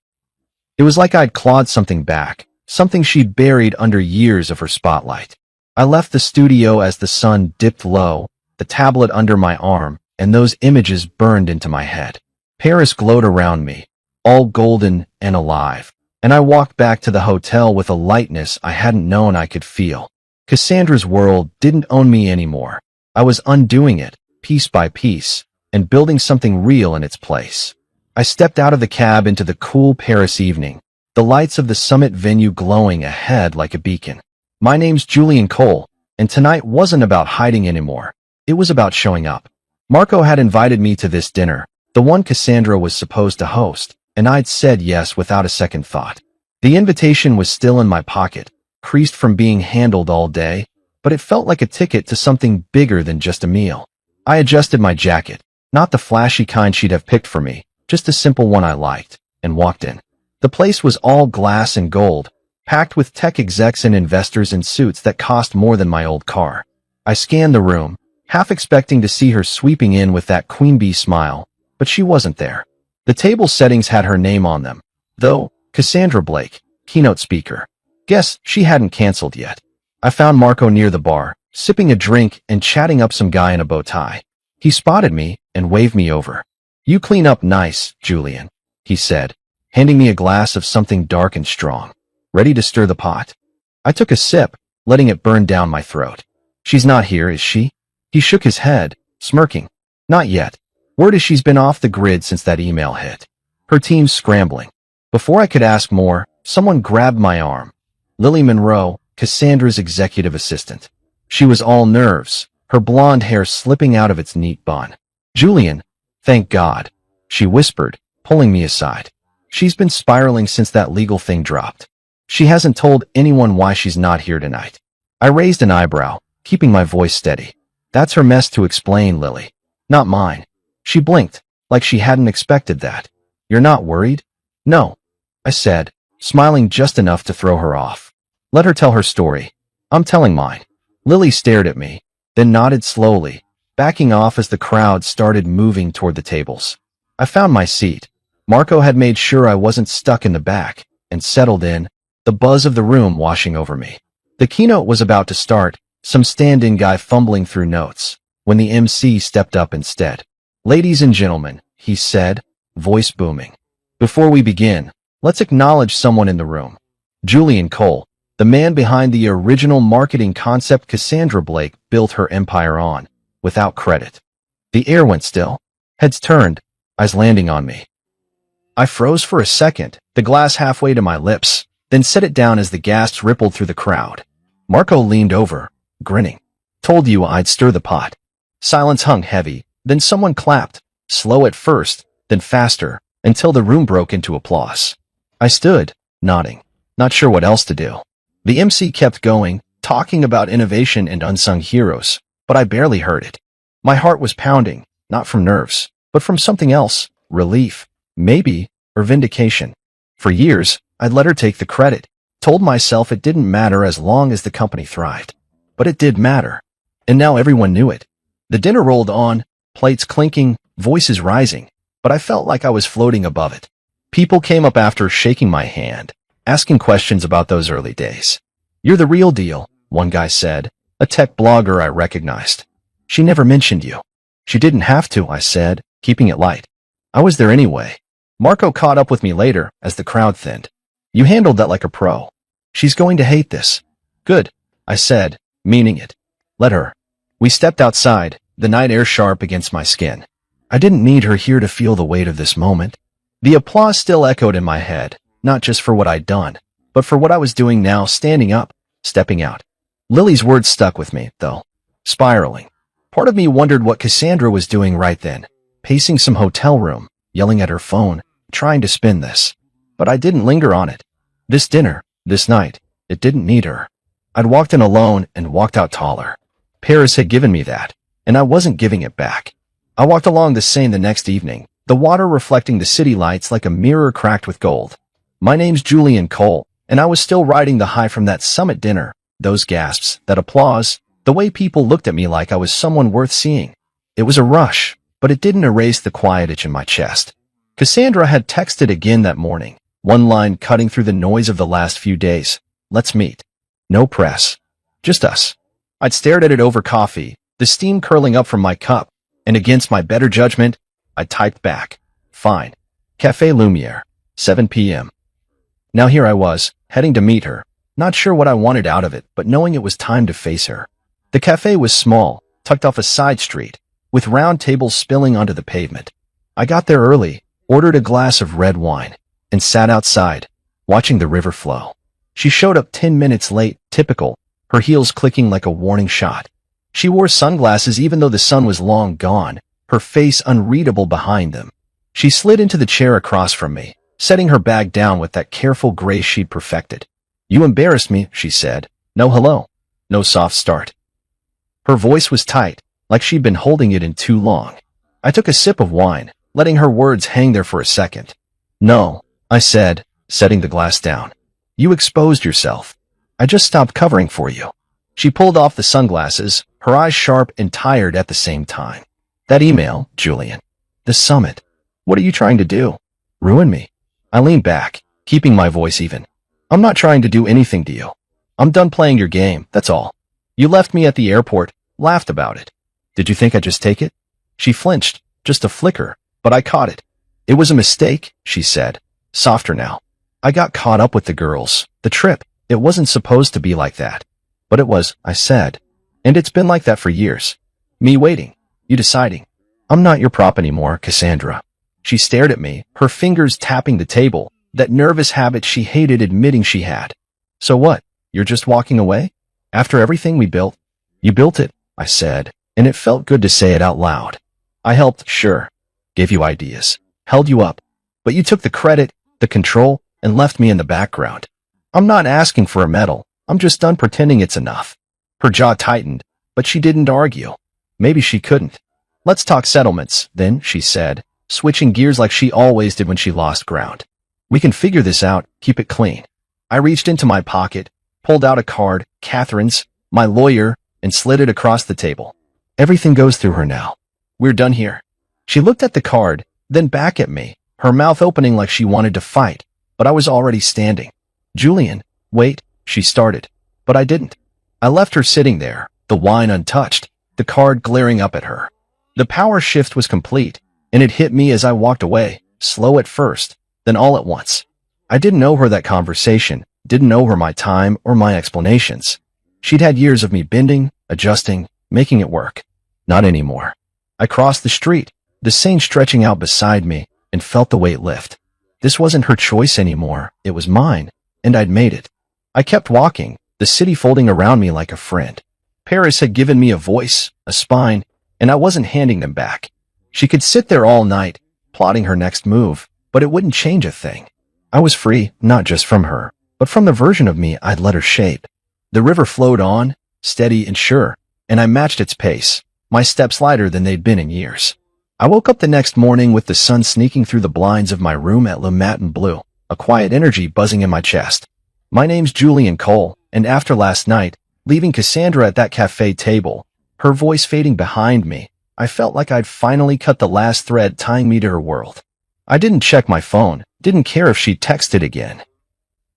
It was like I'd clawed something back, something she'd buried under years of her spotlight. I left the studio as the sun dipped low, the tablet under my arm, and those images burned into my head. Paris glowed around me, all golden and alive, and I walked back to the hotel with a lightness I hadn't known I could feel. Cassandra's world didn't own me anymore. I was undoing it, piece by piece, and building something real in its place. I stepped out of the cab into the cool Paris evening, the lights of the summit venue glowing ahead like a beacon. My name's Julian Cole, and tonight wasn't about hiding anymore. It was about showing up. Marco had invited me to this dinner, the one Cassandra was supposed to host, and I'd said yes without a second thought. The invitation was still in my pocket, creased from being handled all day, but it felt like a ticket to something bigger than just a meal. I adjusted my jacket, not the flashy kind she'd have picked for me, just a simple one I liked, and walked in. The place was all glass and gold, packed with tech execs and investors in suits that cost more than my old car. I scanned the room, half expecting to see her sweeping in with that queen bee smile, but she wasn't there. The table settings had her name on them, though, Cassandra Blake, keynote speaker. Guess she hadn't canceled yet. I found Marco near the bar, sipping a drink and chatting up some guy in a bow tie. He spotted me and waved me over. "You clean up nice, Julian," he said, handing me a glass of something dark and strong. "Ready to stir the pot?" I took a sip, letting it burn down my throat. "She's not here, is she?" He shook his head, smirking. "Not yet. Word is she's been off the grid since that email hit. Her team's scrambling." Before I could ask more, someone grabbed my arm. Lily Monroe, Cassandra's executive assistant. She was all nerves, her blonde hair slipping out of its neat bun. "Julian, thank God," she whispered, pulling me aside. "She's been spiraling since that legal thing dropped. She hasn't told anyone why she's not here tonight." I raised an eyebrow, keeping my voice steady. "That's her mess to explain, Lily. Not mine." She blinked, like she hadn't expected that. "You're not worried?" "No," I said, smiling just enough to throw her off. "Let her tell her story. I'm telling mine." Lily stared at me, then nodded slowly, backing off as the crowd started moving toward the tables. I found my seat. Marco had made sure I wasn't stuck in the back, and settled in, the buzz of the room washing over me. The keynote was about to start, some stand-in guy fumbling through notes, when the MC stepped up instead. "Ladies and gentlemen," he said, voice booming. "Before we begin, let's acknowledge someone in the room. Julian Cole, the man behind the original marketing concept Cassandra Blake built her empire on, without credit." The air went still. Heads turned, eyes landing on me. I froze for a second, the glass halfway to my lips, then set it down as the gasps rippled through the crowd. Marco leaned over, grinning. "Told you I'd stir the pot." Silence hung heavy, then someone clapped, slow at first, then faster, until the room broke into applause. I stood, nodding, not sure what else to do. The MC kept going, talking about innovation and unsung heroes, but I barely heard it. My heart was pounding, not from nerves, but from something else, relief, maybe, or vindication. For years, I'd let her take the credit, told myself it didn't matter as long as the company thrived. But it did matter, and now everyone knew it. The dinner rolled on, plates clinking, voices rising, but I felt like I was floating above it. People came up after, shaking my hand, asking questions about those early days. "You're the real deal," one guy said, a tech blogger I recognized. "She never mentioned you." "She didn't have to," I said, keeping it light. "I was there anyway." Marco caught up with me later as the crowd thinned. "You handled that like a pro. She's going to hate this." "Good," I said, meaning it. "Let her." We stepped outside, the night air sharp against my skin. I didn't need her here to feel the weight of this moment. The applause still echoed in my head, not just for what I'd done, but for what I was doing now, standing up, stepping out. Lily's words stuck with me, though. Spiraling. Part of me wondered what Cassandra was doing right then, pacing some hotel room, yelling at her phone, trying to spin this. But I didn't linger on it. This dinner, this night, it didn't need her. I'd walked in alone and walked out taller. Paris had given me that, and I wasn't giving it back. I walked along the Seine the next evening, the water reflecting the city lights like a mirror cracked with gold. My name's Julian Cole, and I was still riding the high from that summit dinner, those gasps, that applause, the way people looked at me like I was someone worth seeing. It was a rush, but it didn't erase the quiet itch in my chest. Cassandra had texted again that morning, one line cutting through the noise of the last few days. "Let's meet." No press. Just us. I'd stared at it over coffee, the steam curling up from my cup, and against my better judgment, I typed back. "Fine. Café Lumière, 7 p.m. Now here I was, heading to meet her, not sure what I wanted out of it, but knowing it was time to face her. The cafe was small, tucked off a side street, with round tables spilling onto the pavement. I got there early, ordered a glass of red wine, and sat outside, watching the river flow. She showed up 10 minutes late, typical, her heels clicking like a warning shot. She wore sunglasses even though the sun was long gone, her face unreadable behind them. She slid into the chair across from me, setting her bag down with that careful grace she'd perfected. "You embarrassed me," she said. "No hello. No soft start." Her voice was tight, like she'd been holding it in too long. I took a sip of wine, letting her words hang there for a second. "No," I said, setting the glass down. "You exposed yourself. I just stopped covering for you." She pulled off the sunglasses, her eyes sharp and tired at the same time. "That email, Julian. The summit. What are you trying to do? Ruin me?" I leaned back, keeping my voice even. "I'm not trying to do anything to you. I'm done playing your game, that's all. You left me at the airport, laughed about it. Did you think I'd just take it?" She flinched, just a flicker, but I caught it. "It was a mistake," she said, softer now. "I got caught up with the girls, the trip. It wasn't supposed to be like that." "But it was," I said. "And it's been like that for years. Me waiting, you deciding. I'm not your prop anymore, Cassandra." She stared at me, her fingers tapping the table, that nervous habit she hated admitting she had. "So what? You're just walking away? After everything we built?" "You built it," I said, and it felt good to say it out loud. "I helped, sure. Gave you ideas. Held you up. But you took the credit, the control, and left me in the background. I'm not asking for a medal. I'm just done pretending it's enough." Her jaw tightened, but she didn't argue. Maybe she couldn't. "Let's talk settlements, then," she said, switching gears like she always did when she lost ground. "We can figure this out, keep it clean." I reached into my pocket, pulled out a card, Catherine's, my lawyer, and slid it across the table. "Everything goes through her now. We're done here." She looked at the card, then back at me, her mouth opening like she wanted to fight, but I was already standing. "Julian, wait," she started, but I didn't. I left her sitting there, the wine untouched, the card glaring up at her. The power shift was complete, and it hit me as I walked away, slow at first, then all at once. I didn't owe her that conversation, didn't owe her my time or my explanations. She'd had years of me bending, adjusting, making it work. Not anymore. I crossed the street, the Seine stretching out beside me, and felt the weight lift. This wasn't her choice anymore, it was mine, and I'd made it. I kept walking, the city folding around me like a friend. Paris had given me a voice, a spine, and I wasn't handing them back. She could sit there all night, plotting her next move, but it wouldn't change a thing. I was free, not just from her, but from the version of me I'd let her shape. The river flowed on, steady and sure, and I matched its pace, my steps lighter than they'd been in years. I woke up the next morning with the sun sneaking through the blinds of my room at Le Matin Bleu, a quiet energy buzzing in my chest. My name's Julian Cole, and after last night, leaving Cassandra at that cafe table, her voice fading behind me, I felt like I'd finally cut the last thread tying me to her world. I didn't check my phone, didn't care if she texted again.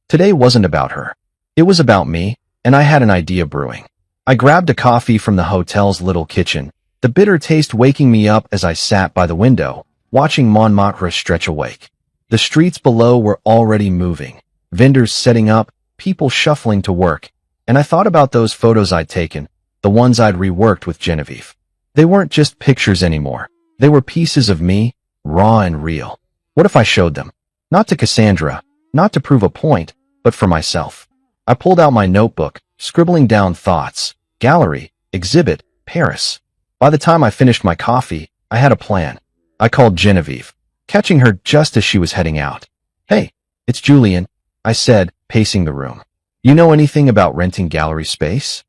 Today wasn't about her. It was about me, and I had an idea brewing. I grabbed a coffee from the hotel's little kitchen, the bitter taste waking me up as I sat by the window, watching Montmartre stretch awake. The streets below were already moving, vendors setting up, people shuffling to work, and I thought about those photos I'd taken, the ones I'd reworked with Genevieve. They weren't just pictures anymore. They were pieces of me, raw and real. What if I showed them? Not to Cassandra, not to prove a point, but for myself. I pulled out my notebook, scribbling down thoughts. Gallery, exhibit, Paris. By the time I finished my coffee, I had a plan. I called Genevieve, catching her just as she was heading out. "Hey, it's Julian," I said, pacing the room. "You know anything about renting gallery space?"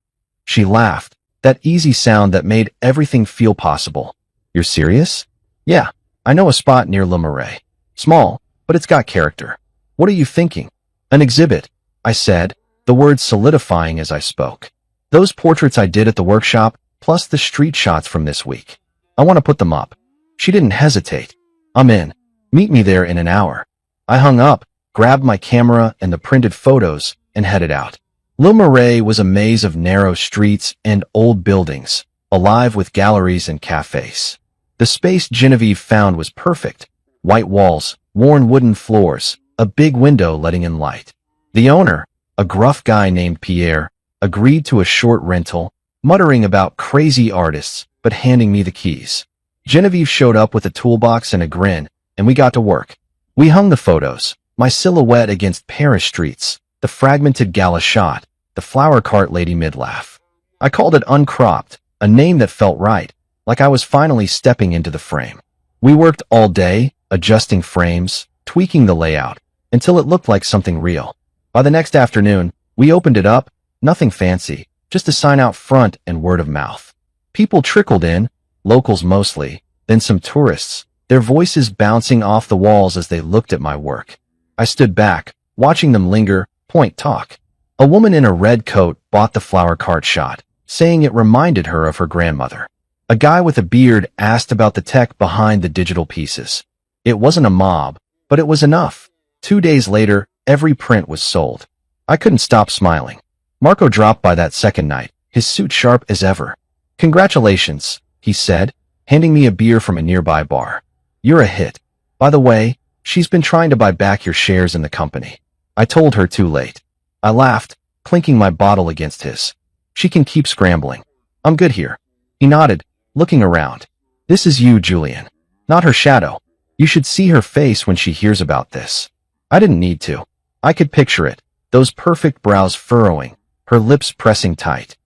She laughed, that easy sound that made everything feel possible. "You're serious?" "Yeah, I know a spot near Le Marais. Small, but it's got character." "What are you thinking?" "An exhibit," I said, the words solidifying as I spoke. "Those portraits I did at the workshop, plus the street shots from this week. I want to put them up." She didn't hesitate. "I'm in. Meet me there in an hour." I hung up, grabbed my camera and the printed photos, and headed out. Le Marais was a maze of narrow streets and old buildings, alive with galleries and cafes. The space Genevieve found was perfect. White walls, worn wooden floors, a big window letting in light. The owner, a gruff guy named Pierre, agreed to a short rental, muttering about crazy artists, but handing me the keys. Genevieve showed up with a toolbox and a grin, and we got to work. We hung the photos, my silhouette against Paris streets, the fragmented gala shot, the flower cart lady mid-laugh. I called it uncropped, a name that felt right, like I was finally stepping into the frame. We worked all day, adjusting frames, tweaking the layout until it looked like something real. By the next afternoon, we opened it up, nothing fancy, just a sign out front and word of mouth. People trickled in, locals mostly, then some tourists, their voices bouncing off the walls as they looked at my work. I stood back, watching them linger, point talk. A woman in a red coat bought the flower cart shot, saying it reminded her of her grandmother. A guy with a beard asked about the tech behind the digital pieces. It wasn't a mob, but it was enough. 2 days later, every print was sold. I couldn't stop smiling. Marco dropped by that second night, his suit sharp as ever. "Congratulations," he said, handing me a beer from a nearby bar. "You're a hit. By the way, she's been trying to buy back your shares in the company." I told her too late. I laughed, clinking my bottle against his. "She can keep scrambling. I'm good here." He nodded, looking around. "This is you, Julian. Not her shadow. You should see her face when she hears about this." I didn't need to. I could picture it, those perfect brows furrowing, her lips pressing tight.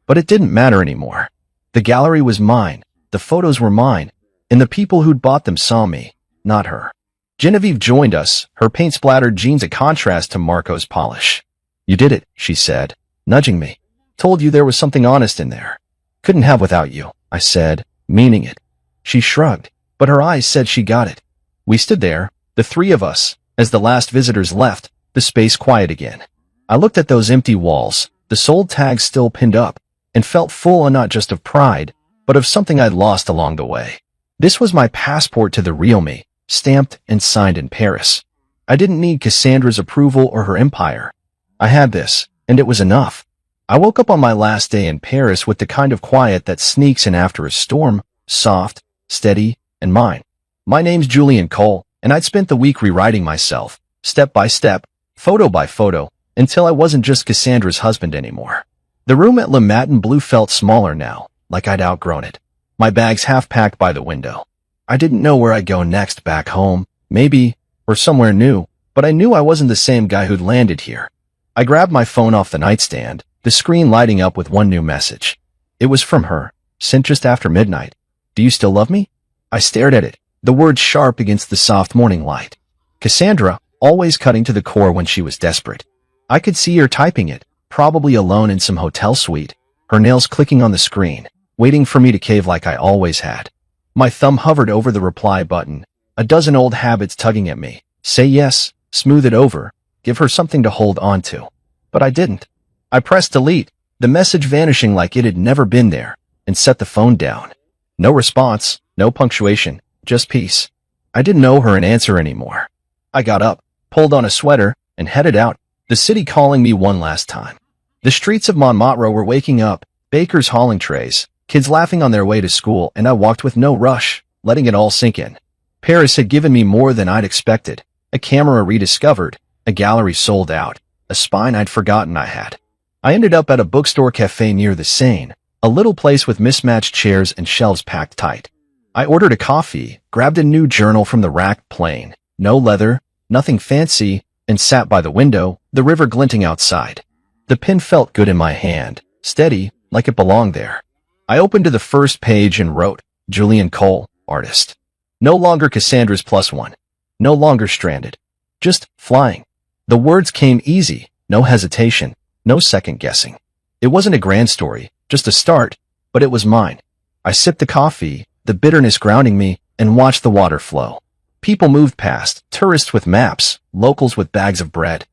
But it didn't matter anymore. The gallery was mine, the photos were mine, and the people who'd bought them saw me, not her. Genevieve joined us, her paint-splattered jeans a contrast to Marco's polish. "You did it," she said, nudging me. "Told you there was something honest in there." "Couldn't have without you," I said, meaning it. She shrugged, but her eyes said she got it. We stood there, the three of us. As the last visitors left, the space quiet again. I looked at those empty walls, the sold tags still pinned up, and felt full not just of pride, but of something I'd lost along the way. This was my passport to the real me, stamped and signed in Paris. I didn't need Cassandra's approval or her empire. I had this, and it was enough. I woke up on my last day in Paris with the kind of quiet that sneaks in after a storm, soft, steady, and mine. My name's Julian Cole, and I'd spent the week rewriting myself, step by step, photo by photo, until I wasn't just Cassandra's husband anymore. The room at Le Matin Bleu felt smaller now, like I'd outgrown it. My bags half packed by the window. I didn't know where I'd go next, back home, maybe, or somewhere new, but I knew I wasn't the same guy who'd landed here. I grabbed my phone off the nightstand, the screen lighting up with one new message. It was from her, sent just after midnight. "Do you still love me?" I stared at it, the words sharp against the soft morning light. Cassandra, always cutting to the core when she was desperate. I could see her typing it, probably alone in some hotel suite, her nails clicking on the screen, waiting for me to cave like I always had. My thumb hovered over the reply button, a dozen old habits tugging at me. Say yes, smooth it over, give her something to hold on to. But I didn't. I pressed delete, the message vanishing like it had never been there, and set the phone down. No response, no punctuation, just peace. I didn't owe her an answer anymore. I got up, pulled on a sweater, and headed out, the city calling me one last time. The streets of Montmartre were waking up, bakers hauling trays, kids laughing on their way to school, and I walked with no rush, letting it all sink in. Paris had given me more than I'd expected. A camera rediscovered, a gallery sold out, a spine I'd forgotten I had. I ended up at a bookstore cafe near the Seine, a little place with mismatched chairs and shelves packed tight. I ordered a coffee, grabbed a new journal from the rack, plain, no leather, nothing fancy, and sat by the window, the river glinting outside. The pen felt good in my hand, steady, like it belonged there. I opened to the first page and wrote, Julian Cole, artist. No longer Cassandra's +1. No longer stranded. Just flying. The words came easy, no hesitation, no second guessing. It wasn't a grand story, just a start, but it was mine. I sipped the coffee, the bitterness grounding me, and watched the water flow. People moved past, tourists with maps, locals with bags of bread.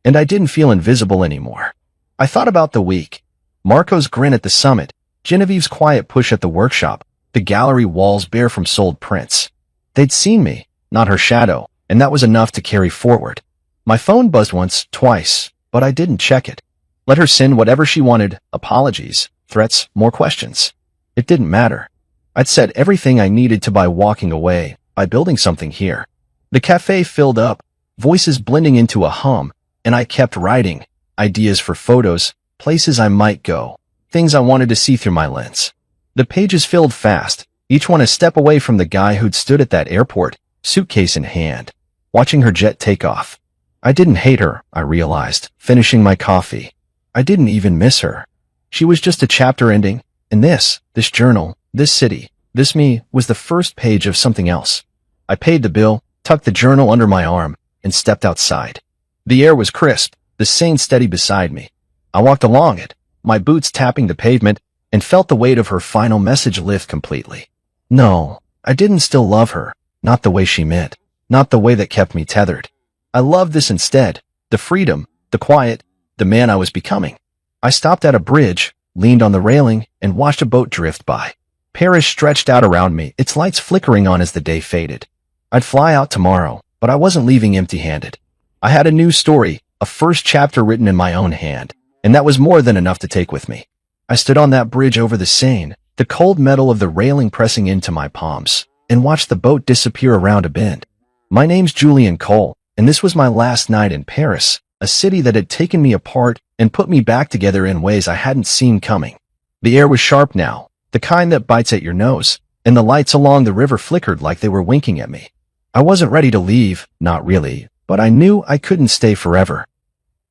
And I didn't feel invisible anymore. I thought about the week. Marco's grin at the summit, Genevieve's quiet push at the workshop, the gallery walls bare from sold prints. They'd seen me, not her shadow, and that was enough to carry forward. My phone buzzed once, twice, but I didn't check it. Let her send whatever she wanted, apologies, threats, more questions. It didn't matter. I'd said everything I needed to by walking away, by building something here. The cafe filled up, voices blending into a hum, and I kept writing, ideas for photos, places I might go, things I wanted to see through my lens. The pages filled fast, each one a step away from the guy who'd stood at that airport, suitcase in hand, watching her jet take off. I didn't hate her, I realized, finishing my coffee. I didn't even miss her. She was just a chapter ending, and this journal, this city, this me, was the first page of something else. I paid the bill, tucked the journal under my arm, and stepped outside. The air was crisp, the Seine steady beside me. I walked along it, my boots tapping the pavement, and felt the weight of her final message lift completely. No, I didn't still love her, not the way she meant, not the way that kept me tethered. I loved this instead, the freedom, the quiet, the man I was becoming. I stopped at a bridge, leaned on the railing, and watched a boat drift by. Paris stretched out around me, its lights flickering on as the day faded. I'd fly out tomorrow, but I wasn't leaving empty-handed. I had a new story, a first chapter written in my own hand, and that was more than enough to take with me. I stood on that bridge over the Seine, the cold metal of the railing pressing into my palms, and watched the boat disappear around a bend. My name's Julian Cole, and this was my last night in Paris, a city that had taken me apart and put me back together in ways I hadn't seen coming. The air was sharp now, the kind that bites at your nose, and the lights along the river flickered like they were winking at me. I wasn't ready to leave, not really, but I knew I couldn't stay forever.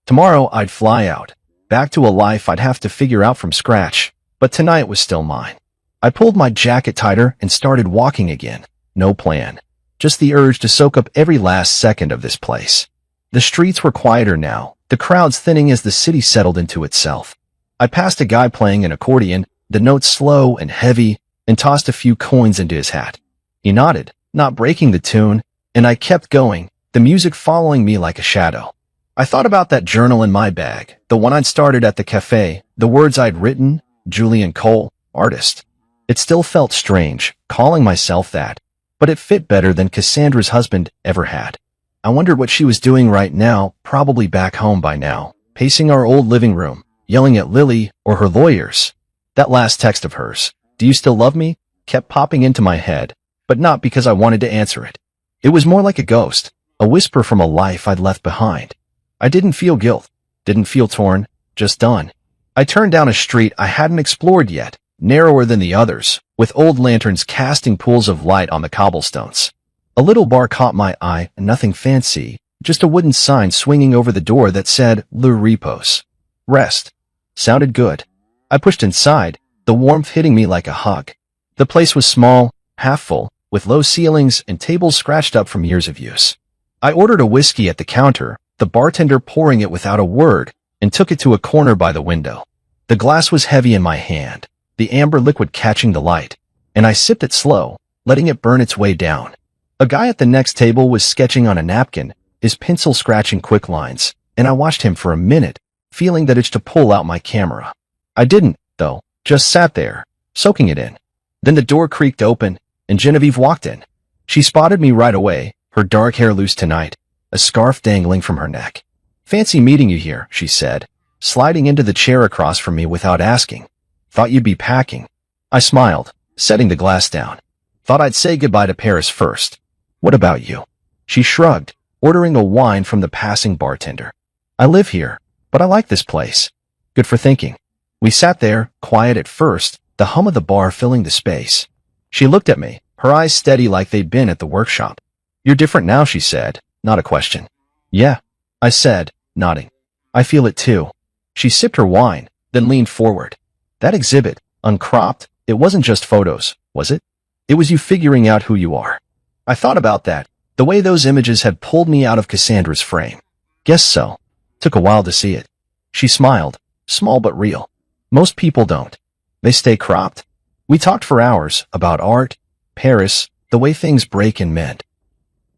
Tomorrow I'd fly out, back to a life I'd have to figure out from scratch, but tonight was still mine. I pulled my jacket tighter and started walking again. No plan. Just the urge to soak up every last second of this place. The streets were quieter now, the crowds thinning as the city settled into itself. I passed a guy playing an accordion, the notes slow and heavy, and tossed a few coins into his hat. He nodded, not breaking the tune, and I kept going, the music following me like a shadow. I thought about that journal in my bag, the one I'd started at the cafe, the words I'd written, Julian Cole, artist. It still felt strange, calling myself that, but it fit better than Cassandra's husband ever had. I wondered what she was doing right now, probably back home by now, pacing our old living room, yelling at Lily or her lawyers. That last text of hers, "Do you still love me?" kept popping into my head, but not because I wanted to answer it. It was more like a ghost, a whisper from a life I'd left behind. I didn't feel guilt, didn't feel torn, just done. I turned down a street I hadn't explored yet, narrower than the others, with old lanterns casting pools of light on the cobblestones. A little bar caught my eye, nothing fancy, just a wooden sign swinging over the door that said, Le Repos. Rest. Sounded good. I pushed inside, the warmth hitting me like a hug. The place was small, half full, with low ceilings and tables scratched up from years of use. I ordered a whiskey at the counter, the bartender pouring it without a word, and took it to a corner by the window. The glass was heavy in my hand, the amber liquid catching the light, and I sipped it slow, letting it burn its way down. A guy at the next table was sketching on a napkin, his pencil scratching quick lines, and I watched him for a minute, feeling the itch to pull out my camera. I didn't, though, just sat there, soaking it in. Then the door creaked open, and Genevieve walked in. She spotted me right away, her dark hair loose tonight, a scarf dangling from her neck. "Fancy meeting you here," she said, sliding into the chair across from me without asking. "Thought you'd be packing." I smiled, setting the glass down. "Thought I'd say goodbye to Paris first. What about you?" She shrugged, ordering a wine from the passing bartender. "I live here, but I like this place. Good for thinking." We sat there, quiet at first, the hum of the bar filling the space. She looked at me, her eyes steady like they'd been at the workshop. "You're different now," she said, not a question. "Yeah," I said, nodding. "I feel it too." She sipped her wine, then leaned forward. "That exhibit, uncropped, it wasn't just photos, was it? It was you figuring out who you are." I thought about that, the way those images had pulled me out of Cassandra's frame. "Guess so. Took a while to see it." She smiled, small but real. "Most people don't. They stay cropped." We talked for hours about art, Paris, the way things break and mend.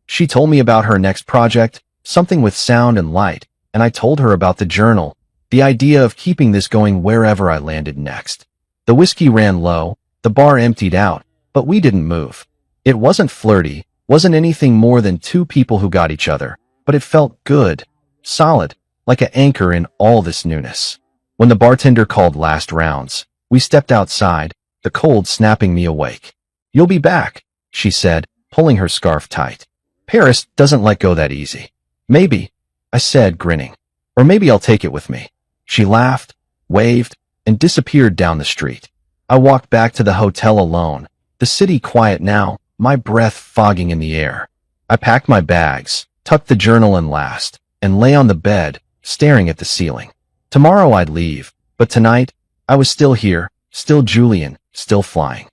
She told me about her next project, something with sound and light, and I told her about the journal, the idea of keeping this going wherever I landed next. The whiskey ran low, the bar emptied out, but we didn't move. It wasn't flirty, wasn't anything more than two people who got each other, but it felt good, solid, like an anchor in all this newness. When the bartender called last rounds, we stepped outside, the cold snapping me awake. "You'll be back," she said, pulling her scarf tight. "Paris doesn't let go that easy." "Maybe," I said, grinning. "Or maybe I'll take it with me." She laughed, waved, and disappeared down the street. I walked back to the hotel alone, the city quiet now, my breath fogging in the air. I packed my bags, tucked the journal in last, and lay on the bed, staring at the ceiling. Tomorrow I'd leave, but tonight, I was still here, still Julian, still flying.